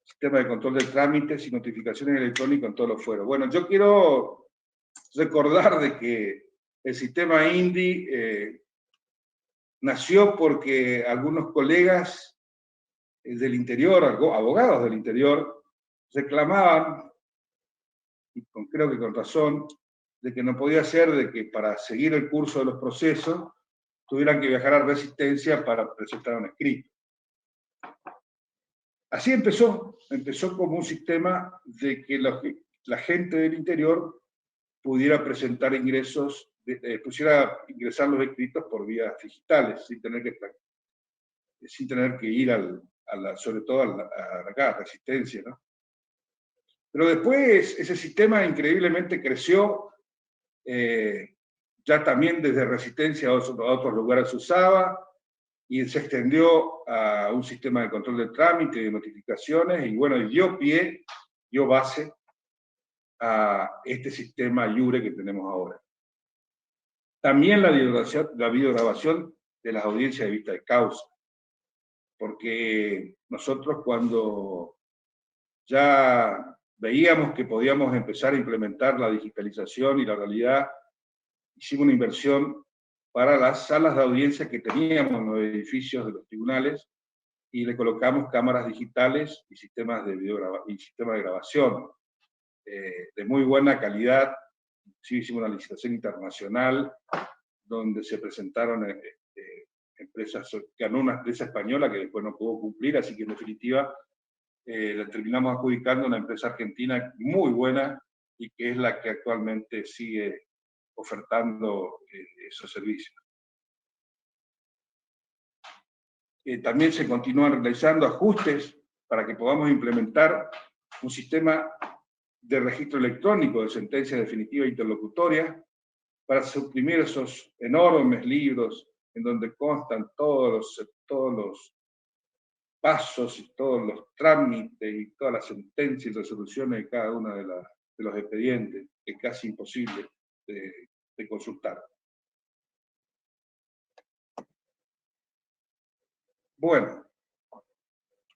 sistema de control de trámites y notificaciones electrónicas en todos los fueros. Bueno, yo quiero recordar de que el sistema INDI nació porque algunos colegas del interior, abogados del interior, reclamaban, y creo que con razón, de que no podía ser de que para seguir el curso de los procesos tuvieran que viajar a Resistencia para presentar un escrito. Así empezó como un sistema de que la gente del interior pudiera presentar ingresos, pudiera ingresar los escritos por vías digitales, sin tener que ir sobre todo a Resistencia, ¿no? Pero después ese sistema increíblemente creció, ya también desde Resistencia a otros lugares se usaba, y se extendió a un sistema de control de trámite y de notificaciones, y bueno, dio base a este sistema IURE que tenemos ahora. También la videograbación de las audiencias de vista de causa, porque nosotros cuando ya veíamos que podíamos empezar a implementar la digitalización y la realidad, hicimos una inversión para las salas de audiencia que teníamos en los edificios de los tribunales y le colocamos cámaras digitales y sistemas de grabación de muy buena calidad. Sí, hicimos una licitación internacional donde se presentaron empresas, ganó una empresa española que después no pudo cumplir, así que en definitiva la terminamos adjudicando a una empresa argentina muy buena y que es la que actualmente sigue ofertando esos servicios. También se continúan realizando ajustes para que podamos implementar un sistema de registro electrónico de sentencias definitivas e interlocutorias para suprimir esos enormes libros en donde constan todos los pasos y todos los trámites y todas las sentencias y resoluciones de cada uno de los expedientes, que es casi imposible de consultar. Bueno,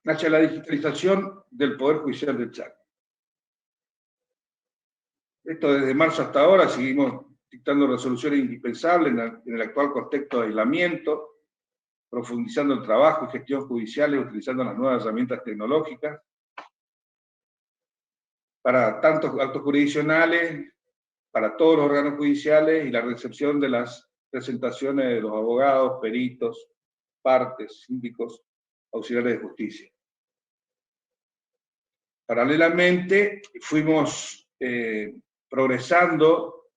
hacia la digitalización del Poder Judicial del Chaco. Esto desde marzo hasta ahora seguimos dictando resoluciones indispensables en el actual contexto de aislamiento, profundizando el trabajo y gestión judiciales utilizando las nuevas herramientas tecnológicas para tantos actos jurisdiccionales, para todos los órganos judiciales y la recepción de las presentaciones de los abogados, peritos, partes, síndicos, auxiliares de justicia. Paralelamente, fuimos progresando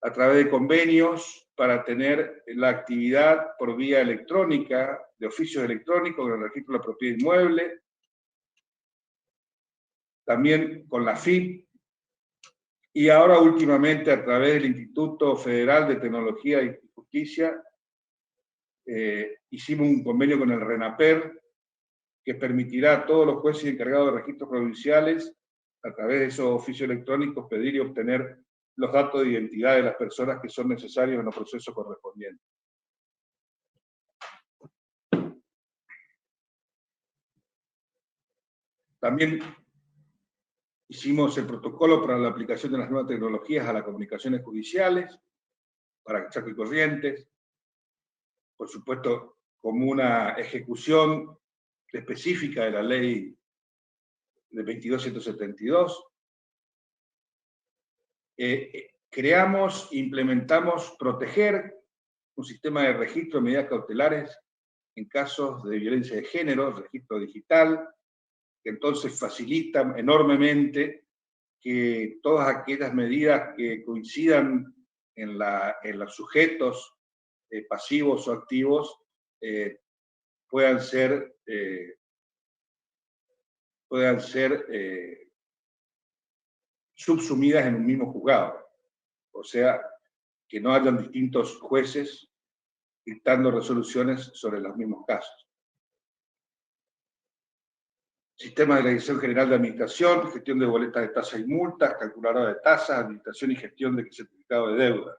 a través de convenios para tener la actividad por vía electrónica, de oficios electrónicos en el registro de la propiedad inmueble, también con la FIP, y ahora últimamente a través del Instituto Federal de Tecnología y Justicia, hicimos un convenio con el RENAPER que permitirá a todos los jueces encargados de registros provinciales, a través de esos oficios electrónicos, pedir y obtener los datos de identidad de las personas que son necesarios en los procesos correspondientes. También hicimos el protocolo para la aplicación de las nuevas tecnologías a las comunicaciones judiciales, para Chaco y Corrientes, por supuesto, como una ejecución específica de la ley de 22.172. Creamos, implementamos proteger un sistema de registro de medidas cautelares en casos de violencia de género, registro digital, que entonces facilita enormemente que todas aquellas medidas que coincidan en los sujetos pasivos o activos puedan ser subsumidas en un mismo juzgado. O sea, que no hayan distintos jueces dictando resoluciones sobre los mismos casos. Sistema de la Dirección General de Administración, gestión de boletas de tasas y multas, calculadora de tasas, administración y gestión de certificado de deuda.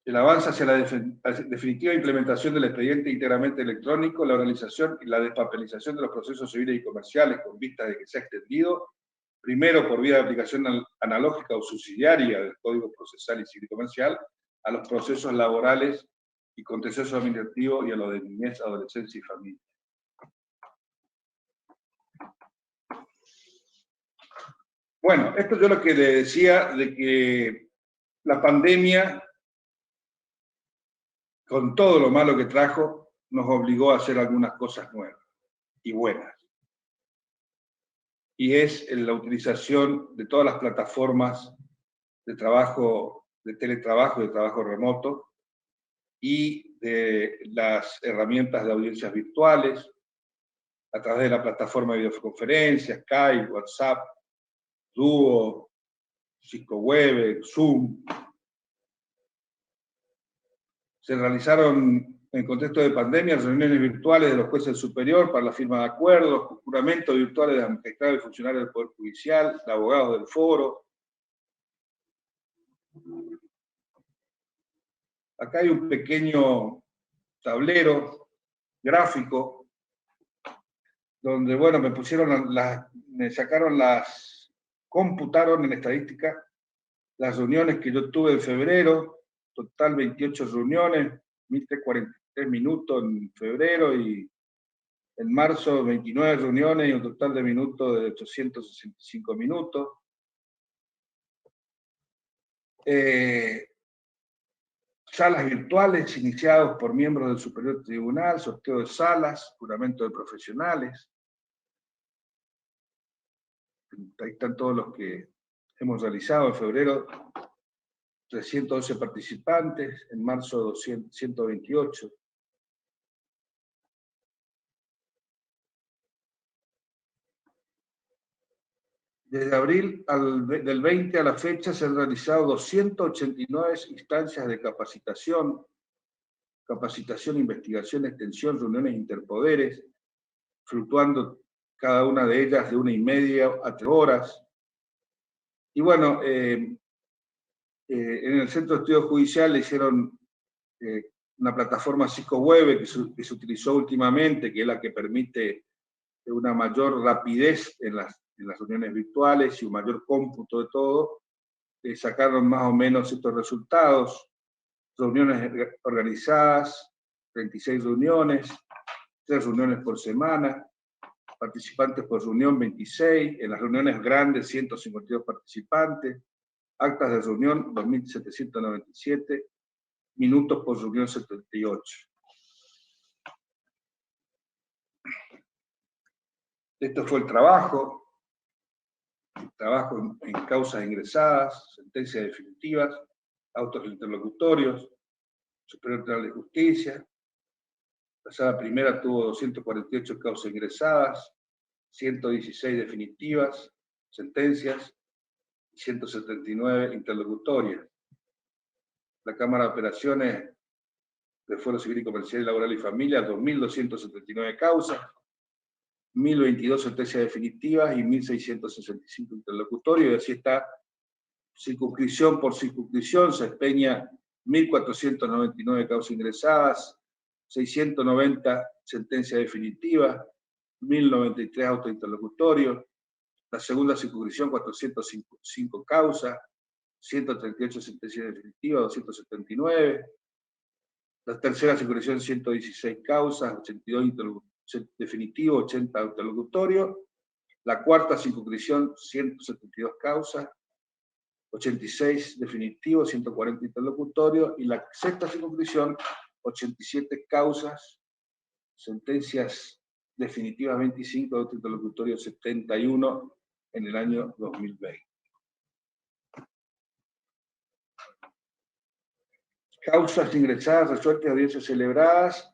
El avance hacia la definitiva implementación del expediente íntegramente electrónico, la organización y la despapelización de los procesos civiles y comerciales con vista de que se ha extendido, primero por vía de aplicación analógica o subsidiaria del Código Procesal y Civil y Comercial, a los procesos laborales y contencioso administrativo y a los de niñez, adolescencia y familia. Bueno, esto yo lo que le decía de que la pandemia, con todo lo malo que trajo, nos obligó a hacer algunas cosas nuevas y buenas. Y es la utilización de todas las plataformas de trabajo, de teletrabajo y de trabajo remoto, y de las herramientas de audiencias virtuales, a través de la plataforma de videoconferencias, Skype, WhatsApp, Duo, Cisco Webex, Zoom. Se realizaron, en contexto de pandemia, reuniones virtuales de los jueces del superior para la firma de acuerdos, juramentos virtuales de magistrados y funcionarios del Poder Judicial, de abogados del foro. Acá hay un pequeño tablero gráfico donde, bueno, computaron en estadística las reuniones que yo tuve en febrero, total 28 reuniones, 1.043 minutos en febrero, y en marzo 29 reuniones y un total de minutos de 865 minutos. Salas virtuales iniciados por miembros del Superior Tribunal, sorteo de salas, juramento de profesionales. Ahí están todos los que hemos realizado en febrero, 312 participantes, en marzo 128. Desde abril del 20 a la fecha se han realizado 289 instancias de capacitación, investigación, extensien, reuniones interpoderes, fluctuando cada una de ellas de 1,5 a 3 horas. Y bueno, en el Centro de Estudios Judiciales hicieron una plataforma psicoweb que se utilizó últimamente, que es la que permite una mayor rapidez en las reuniones virtuales y un mayor cómputo de todo. Sacaron más o menos estos resultados: reuniones organizadas, 36 reuniones, 3 reuniones por semana, participantes por reunión 26, en las reuniones grandes 152 participantes, actas de reunión 2.797, minutos por reunión 78. Esto fue el trabajo en causas ingresadas, sentencias definitivas, autos interlocutorios, Superior Tribunal de Justicia. La sala primera tuvo 248 causas ingresadas, 116 definitivas, sentencias, y 179 interlocutorias. La Cámara de Operaciones del Fuero Civil y Comercial y Laboral y Familia, 2.279 causas, 1.022 sentencias definitivas y 1.665 interlocutorios, y así está, circunscripción por circunscripción. Sáenz Peña, 1.499 causas ingresadas, 690 sentencias definitivas, 1.093 autointerlocutorios. La segunda circunscripción, 405 causas, 138 sentencias definitivas, 279. La tercera circunscripción, 116 causas, 82 definitivos, 80 interlocutorios. La cuarta circunscripción, 172 causas, 86 definitivos, 140 interlocutorios. Y la sexta circunscripción, 87 causas, sentencias definitivas 25, interlocutorios 71 en el año 2020. Causas ingresadas, resueltas, audiencias celebradas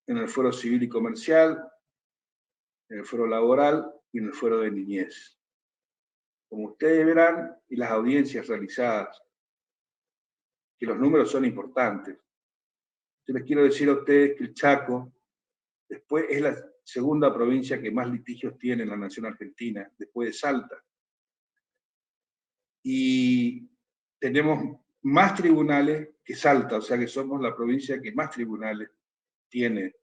en el Fuero Civil y Comercial, en el Fuero Laboral y en el Fuero de Niñez. Como ustedes verán, y las audiencias realizadas, que los números son importantes. Yo les quiero decir a ustedes que el Chaco después es la segunda provincia que más litigios tiene en la nación argentina, después de Salta. Y tenemos más tribunales que Salta, o sea que somos la provincia que más tribunales tiene,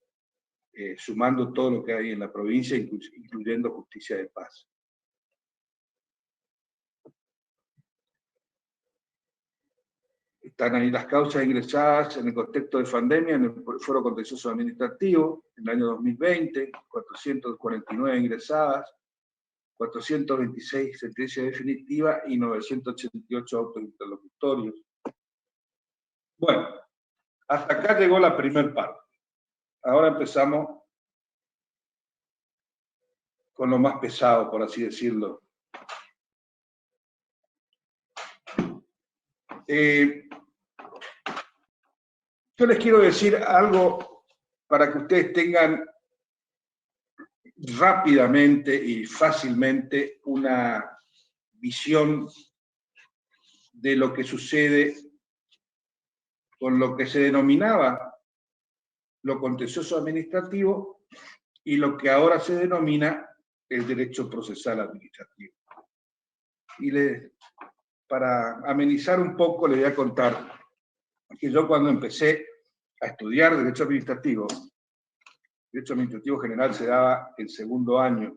sumando todo lo que hay en la provincia, incluyendo justicia de paz. Están ahí las causas ingresadas en el contexto de pandemia en el Foro Contencioso Administrativo, en el año 2020, 449 ingresadas, 426 sentencias definitivas y 988 autos interlocutorios. Bueno, hasta acá llegó la primera parte. Ahora empezamos con lo más pesado, por así decirlo. Yo les quiero decir algo para que ustedes tengan rápidamente y fácilmente una visión de lo que sucede con lo que se denominaba lo contencioso administrativo y lo que ahora se denomina el derecho procesal administrativo. Y para amenizar un poco les voy a contar que yo cuando empecé a estudiar Derecho Administrativo General se daba en segundo año,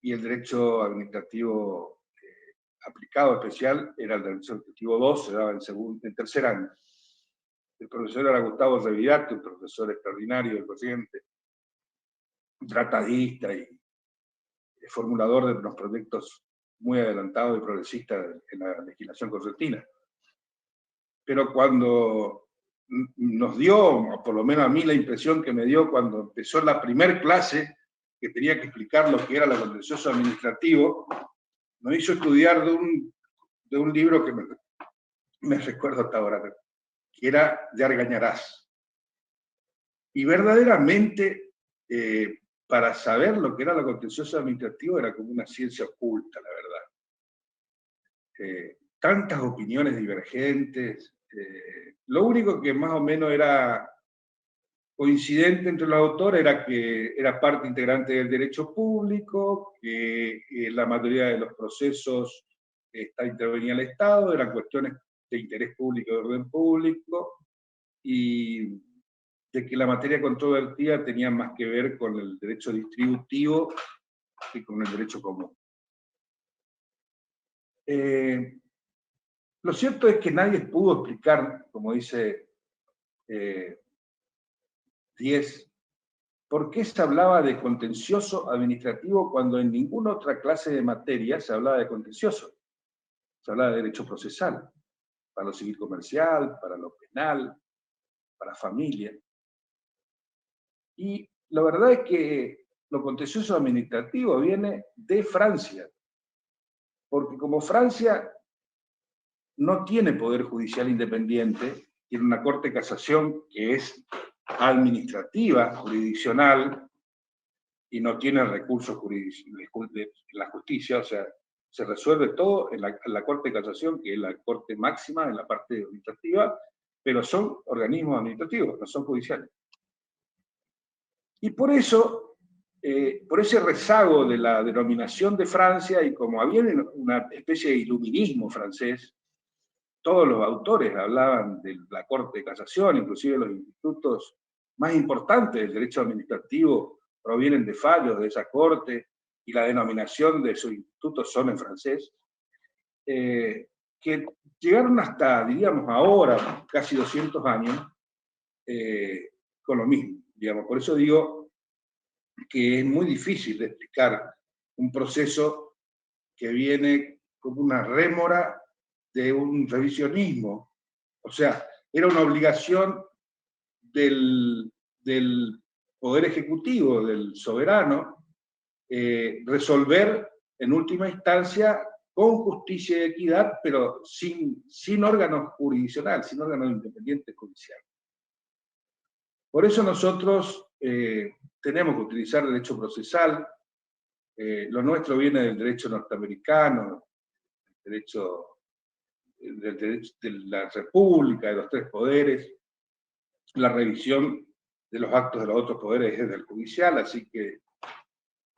y el Derecho Administrativo aplicado especial era el Derecho Administrativo 2, se daba en tercer año. El profesor era Gustavo Revidarte, un profesor extraordinario del presidente, tratadista y formulador de unos proyectos muy adelantados y progresistas en la legislación correntina. Pero cuando nos dio, por lo menos a mí la impresión que me dio cuando empezó la primer clase, que tenía que explicar lo que era lo contencioso administrativo, nos hizo estudiar de un libro que me recuerdo hasta ahora, que era de Argañarás. Y verdaderamente, para saber lo que era lo contencioso administrativo era como una ciencia oculta, la verdad. Tantas opiniones divergentes. Lo único que más o menos era coincidente entre los autores era que era parte integrante del derecho público, que la mayoría de los procesos intervenía el Estado, eran cuestiones de interés público, de orden público, y de que la materia controvertida tenía más que ver con el derecho distributivo que con el derecho común. Lo cierto es que nadie pudo explicar, como dice 10, por qué se hablaba de contencioso administrativo cuando en ninguna otra clase de materia se hablaba de contencioso. Se hablaba de derecho procesal, para lo civil comercial, para lo penal, para familia. Y la verdad es que lo contencioso administrativo viene de Francia, porque como Francia no tiene poder judicial independiente, tiene una Corte de Casación que es administrativa, jurisdiccional, y no tiene recursos de la justicia, o sea, se resuelve todo en la Corte de Casación, que es la Corte máxima en la parte administrativa, pero son organismos administrativos, no son judiciales. Y por eso, por ese rezago de la denominación de Francia, y como había una especie de iluminismo francés, todos los autores hablaban de la Corte de Casación, inclusive los institutos más importantes del derecho administrativo provienen de fallos de esa Corte, y la denominación de sus institutos son en francés, que llegaron hasta, diríamos ahora, casi 200 años, con lo mismo, digamos. Por eso digo que es muy difícil de explicar un proceso que viene como una rémora de un revisionismo. O sea, era una obligación del Poder Ejecutivo, del soberano, resolver en última instancia con justicia y equidad, pero sin órganos jurisdiccionales, sin órganos independientes judiciales. Por eso nosotros tenemos que utilizar derecho procesal. Lo nuestro viene del derecho norteamericano, del derecho de la República, de los tres poderes. La revisión de los actos de los otros poderes es del judicial, así que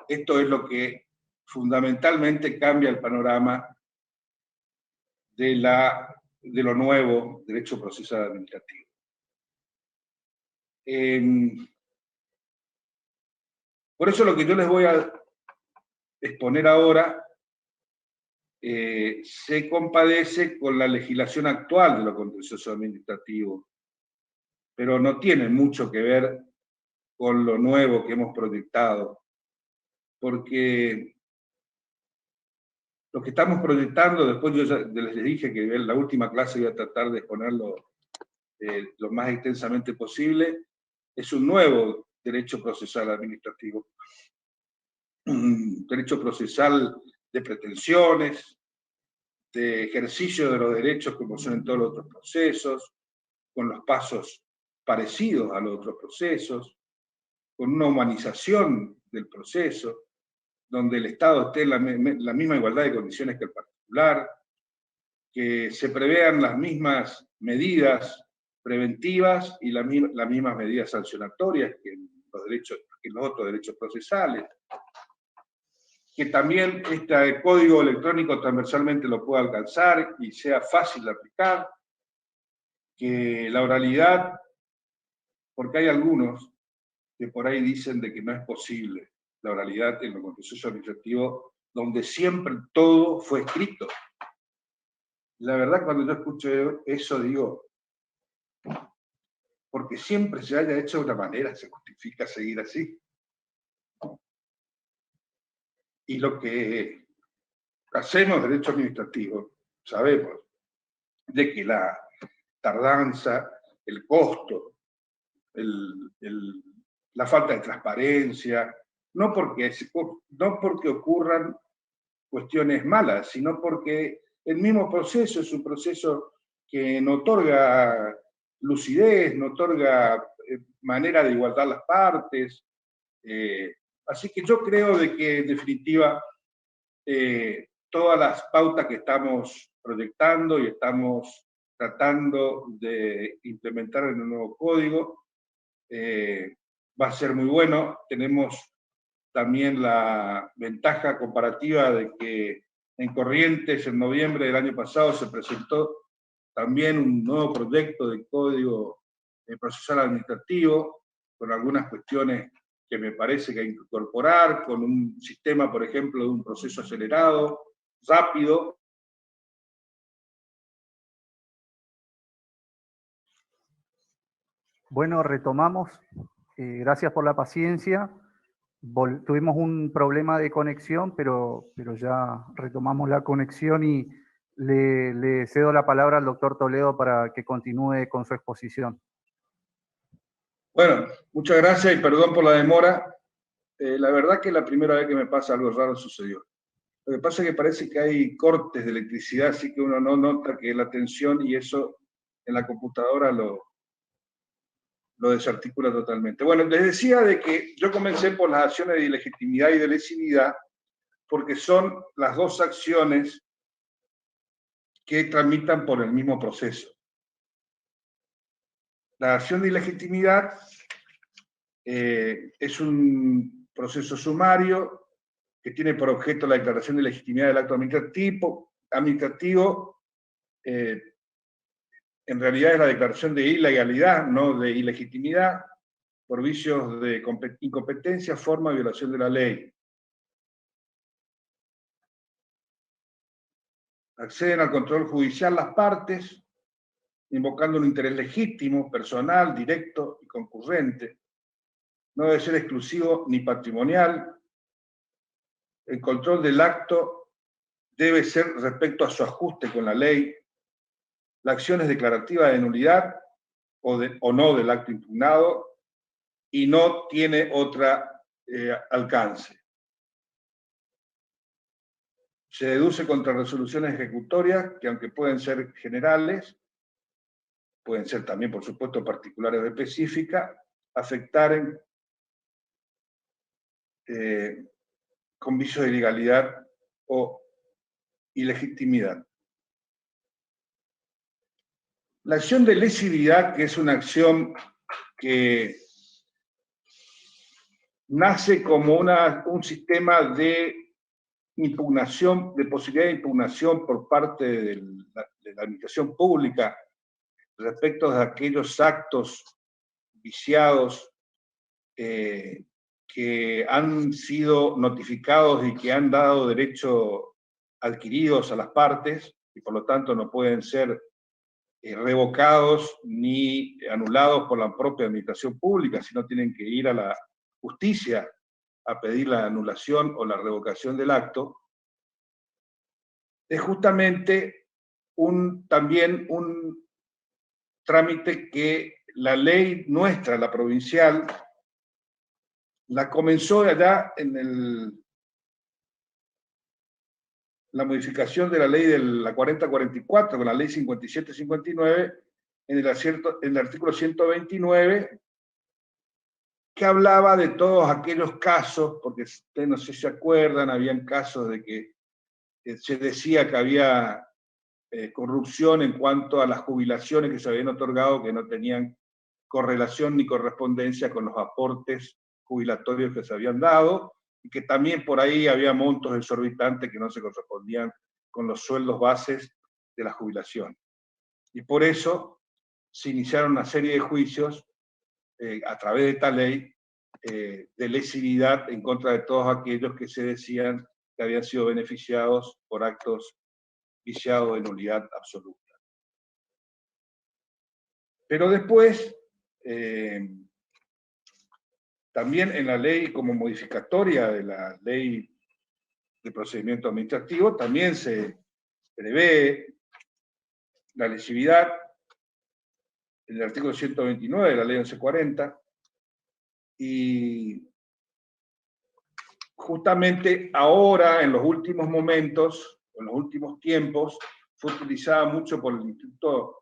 esto es lo que fundamentalmente cambia el panorama de lo nuevo derecho procesal administrativo. Por eso lo que yo les voy a exponer ahora se compadece con la legislación actual de lo contencioso administrativo, pero no tiene mucho que ver con lo nuevo que hemos proyectado, porque lo que estamos proyectando, después yo ya les dije que en la última clase voy a tratar de exponerlo lo más extensamente posible, es un nuevo derecho procesal administrativo. Un derecho procesal de pretensiones, de ejercicio de los derechos como son en todos los otros procesos, con los pasos parecidos a los otros procesos, con una humanización del proceso, donde el Estado esté en la misma igualdad de condiciones que el particular, que se prevean las mismas medidas preventivas y las mismas medidas sancionatorias que en los otros derechos procesales, que también este código electrónico transversalmente lo pueda alcanzar y sea fácil de aplicar, que la oralidad, porque hay algunos que por ahí dicen de que no es posible la oralidad en los procesos administrativos, donde siempre todo fue escrito. La verdad, cuando yo escucho eso, digo, porque siempre se haya hecho de una manera, se justifica seguir así. Y lo que hacemos derecho administrativo, sabemos de que la tardanza, el costo, la falta de transparencia, no porque ocurran cuestiones malas, sino porque el mismo proceso es un proceso que no otorga lucidez, no otorga manera de igualar las partes. Así que yo creo de que, en definitiva, todas las pautas que estamos proyectando y estamos tratando de implementar en el nuevo código va a ser muy bueno. Tenemos también la ventaja comparativa de que en Corrientes, en noviembre del año pasado, se presentó también un nuevo proyecto de código procesal administrativo, con algunas cuestiones que me parece que hay que incorporar, con un sistema, por ejemplo, de un proceso acelerado, rápido. Bueno, retomamos. Gracias por la paciencia. Tuvimos un problema de conexión, pero ya retomamos la conexión y le cedo la palabra al doctor Toledo para que continúe con su exposición. Bueno, muchas gracias y perdón por la demora. La verdad que la primera vez que me pasa algo raro sucedió. Lo que pasa es que parece que hay cortes de electricidad, así que uno no nota que la tensión y eso en la computadora lo desarticula totalmente. Bueno, les decía de que yo comencé por las acciones de ilegitimidad y de lesividad porque son las dos acciones que tramitan por el mismo proceso. La acción de ilegitimidad es un proceso sumario que tiene por objeto la declaración de legitimidad del acto administrativo. En realidad es la declaración de ilegalidad, no de ilegitimidad, por vicios de incompetencia, forma y violación de la ley. Acceden al control judicial las partes, invocando un interés legítimo, personal, directo y concurrente. No debe ser exclusivo ni patrimonial. El control del acto debe ser respecto a su ajuste con la ley. La acción es declarativa de nulidad o no del acto impugnado y no tiene otra alcance. Se deduce contra resoluciones ejecutorias que, aunque pueden ser generales, pueden ser también, por supuesto, particulares o específicas, afectaren con vicios de ilegalidad o ilegitimidad. La acción de lesividad, que es una acción que nace como un sistema de impugnación, de posibilidad de impugnación por parte de la administración pública respecto de aquellos actos viciados que han sido notificados y que han dado derechos adquiridos a las partes y por lo tanto no pueden ser revocados ni anulados por la propia administración pública, sino tienen que ir a la justicia a pedir la anulación o la revocación del acto, es justamente también un trámite que la ley nuestra, la provincial, la comenzó allá en la modificación de la ley de la 4044 con la ley 5759 en el artículo 129, que hablaba de todos aquellos casos, porque ustedes no sé si se acuerdan, habían casos de que se decía que había corrupción en cuanto a las jubilaciones que se habían otorgado que no tenían correlación ni correspondencia con los aportes jubilatorios que se habían dado, y que también por ahí había montos exorbitantes que no se correspondían con los sueldos bases de la jubilación. Y por eso se iniciaron una serie de juicios a través de esta ley de lesividad en contra de todos aquellos que se decían que habían sido beneficiados por actos viciados de nulidad absoluta. Pero después, también en la ley como modificatoria de la ley de procedimiento administrativo, también se prevé la lesividad en el artículo 129 de la ley 1140, y justamente ahora, en los últimos momentos, en los últimos tiempos, fue utilizada mucho por el Instituto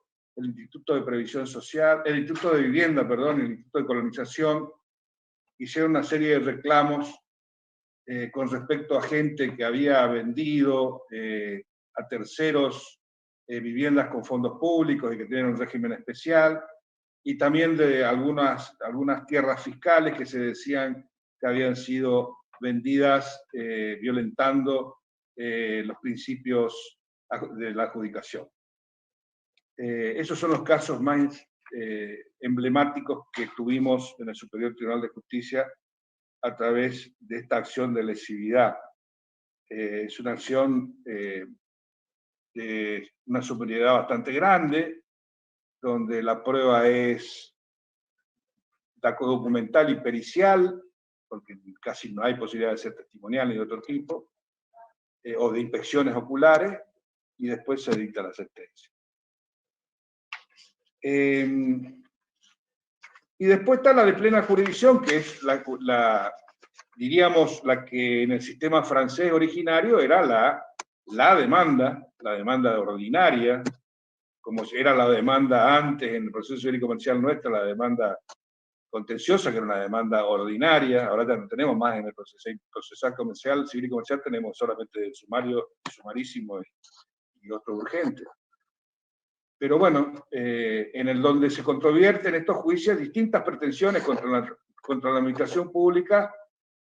de Previsión Social, el Instituto de Vivienda, perdón, el Instituto de Colonización, hicieron una serie de reclamos con respecto a gente que había vendido a terceros viviendas con fondos públicos y que tienen un régimen especial, y también de algunas tierras fiscales que se decían que habían sido vendidas violentando los principios de la adjudicación. Esos son los casos más emblemáticos que tuvimos en el Superior Tribunal de Justicia a través de esta acción de lesividad. Es una acción de una superioridad bastante grande, donde la prueba es documental y pericial, porque casi no hay posibilidad de ser testimonial ni de otro tipo, o de inspecciones oculares, y después se dicta la sentencia. Y después está la de plena jurisdicción, que es diríamos, la que en el sistema francés originario era la demanda ordinaria, como era la demanda antes en el proceso civil y comercial nuestra, la demanda contenciosa, que era una demanda ordinaria. Ahora ya no tenemos más en el procesal comercial, civil y comercial, tenemos solamente el sumario, sumarísimo y otro urgente. Pero bueno, en el donde se controvierten estos juicios distintas pretensiones contra la administración pública,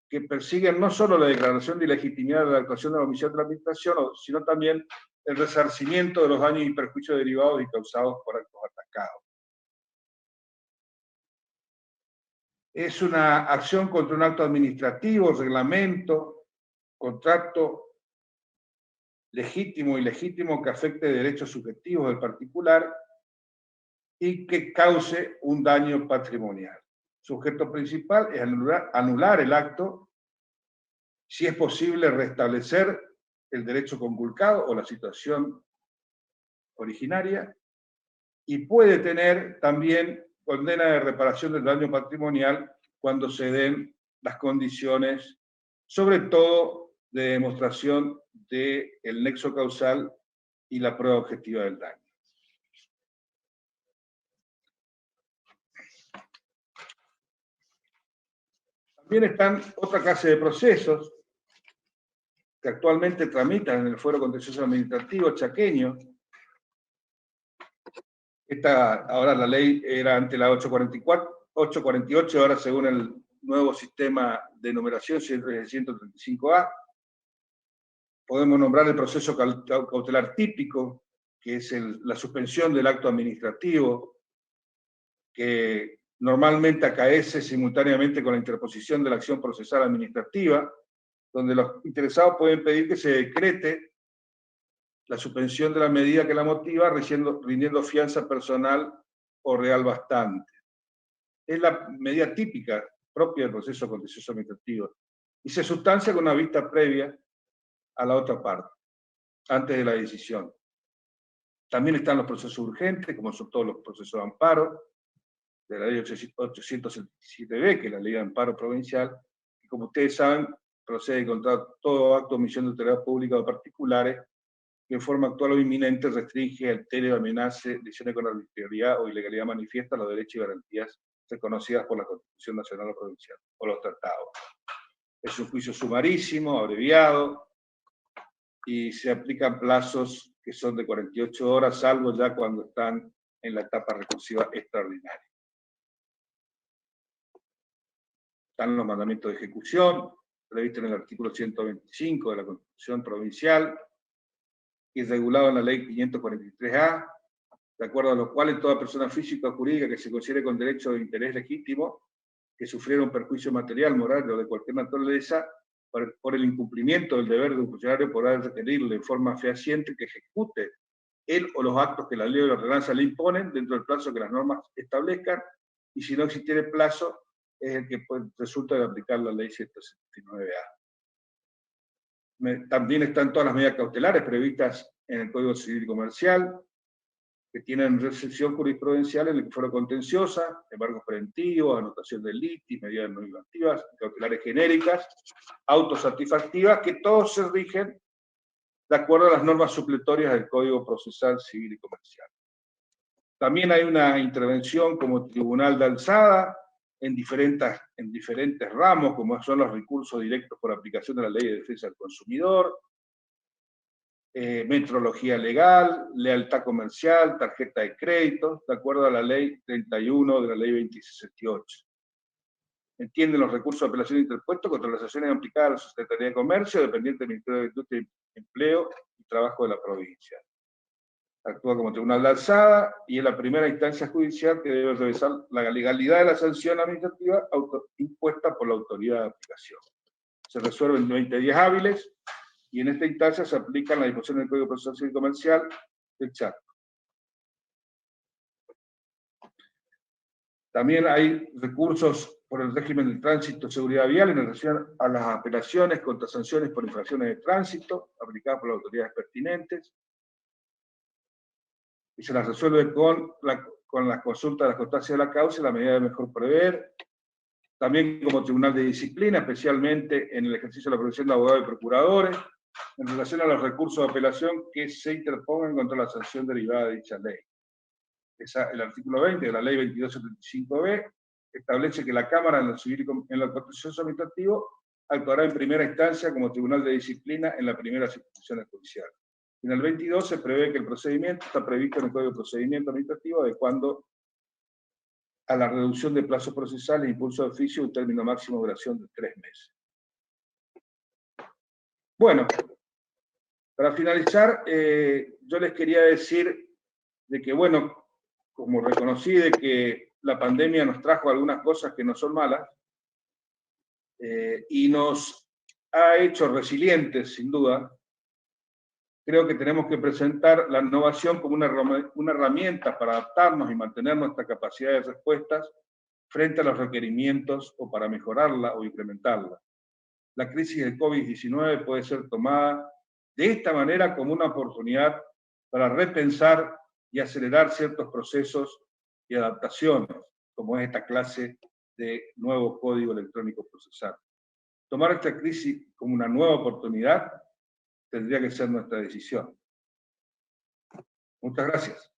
que persiguen no solo la declaración de ilegitimidad de la actuación de la omisión de la administración, sino también el resarcimiento de los daños y perjuicios derivados y causados por actos atacados. Es una acción contra un acto administrativo, reglamento, contrato legítimo o ilegítimo que afecte derechos subjetivos del particular y que cause un daño patrimonial. Su objeto principal es anular el acto, si es posible restablecer el derecho conculcado o la situación originaria, y puede tener también condena de reparación del daño patrimonial cuando se den las condiciones, sobre todo de demostración del nexo causal y la prueba objetiva del daño. También están otra clase de procesos que actualmente tramitan en el Fuero Contencioso Administrativo chaqueño. Ahora la ley era ante la 848, ahora según el nuevo sistema de numeración, 135A. Podemos nombrar el proceso cautelar típico, que es la suspensión del acto administrativo, que normalmente acaece simultáneamente con la interposición de la acción procesal administrativa, donde los interesados pueden pedir que se decrete la suspensión de la medida que la motiva, rindiendo fianza personal o real bastante. Es la medida típica propia del proceso contencioso administrativo y se sustancia con una vista previa a la otra parte, antes de la decisión. También están los procesos urgentes, como son todos los procesos de amparo, de la ley 877B, que es la ley de amparo provincial, y como ustedes saben, procede contra todo acto de omisión de autoridad pública o particulares que en forma actual o inminente restringe, altere o amenace, lesione con arbitrariedad o ilegalidad manifiesta los derechos y garantías reconocidas por la Constitución Nacional o Provincial o los tratados. Es un juicio sumarísimo, abreviado, y se aplican plazos que son de 48 horas, salvo ya cuando están en la etapa recursiva extraordinaria. Están los mandamientos de ejecución, previstos en el artículo 125 de la Constitución Provincial, y regulado en la ley 543A, de acuerdo a los cuales toda persona física o jurídica que se considere con derecho de interés legítimo, que sufriera un perjuicio material, moral o de cualquier naturaleza, por el incumplimiento del deber de un funcionario podrá requerirle en forma fehaciente que ejecute él o los actos que la ley o la ordenanza le imponen dentro del plazo que las normas establezcan, y si no existiera plazo, es el que resulta de aplicar la ley 179A. También están todas las medidas cautelares previstas en el Código Civil y Comercial, que tienen recepción jurisprudencial en el foro contenciosa, embargos preventivos, anotación del litis, medidas no inactivas, cautelares genéricas, autosatisfactivas, que todos se rigen de acuerdo a las normas supletorias del Código Procesal Civil y Comercial. También hay una intervención como tribunal de alzada en diferentes ramos, como son los recursos directos por aplicación de la Ley de Defensa del Consumidor, metrología legal, lealtad comercial, tarjeta de crédito, de acuerdo a la Ley 31 de la Ley 2068. Entienden los recursos de apelación interpuestos contra las acciones aplicadas a la Secretaría de Comercio, dependiente del Ministerio de Industria, Empleo y Trabajo de la provincia. Actúa como tribunal de alzada y es la primera instancia judicial que debe revisar la legalidad de la sanción administrativa impuesta por la autoridad de aplicación. Se resuelve en 20 días hábiles y en esta instancia se aplican las disposiciones del Código Procesal Civil y Comercial del Chaco. También hay recursos por el régimen de tránsito y seguridad vial en relación a las apelaciones contra sanciones por infracciones de tránsito aplicadas por las autoridades pertinentes, y se las resuelve con la consulta de las constancias de la causa y la medida de mejor prever. También como tribunal de disciplina, especialmente en el ejercicio de la profesión de abogados y procuradores, en relación a los recursos de apelación que se interpongan contra la sanción derivada de dicha ley. El artículo 20 de la ley 2275B establece que la Cámara en lo contencioso administrativo actuará en primera instancia como tribunal de disciplina en las primeras instituciones judiciales. En el 22 se prevé que el procedimiento está previsto en el Código de Procedimiento Administrativo, adecuando a la reducción de plazos procesales e impulso de oficio un término máximo de duración de 3 meses. Bueno, para finalizar, yo les quería decir de que, bueno, como reconocí de que la pandemia nos trajo algunas cosas que no son malas, y nos ha hecho resilientes, sin duda, creo que tenemos que presentar la innovación como una herramienta para adaptarnos y mantener nuestra capacidad de respuestas frente a los requerimientos o para mejorarla o incrementarla. La crisis del COVID-19 puede ser tomada de esta manera como una oportunidad para repensar y acelerar ciertos procesos y adaptaciones, como es esta clase de nuevo código electrónico procesal. Tomar esta crisis como una nueva oportunidad tendría que ser nuestra decisión. Muchas gracias.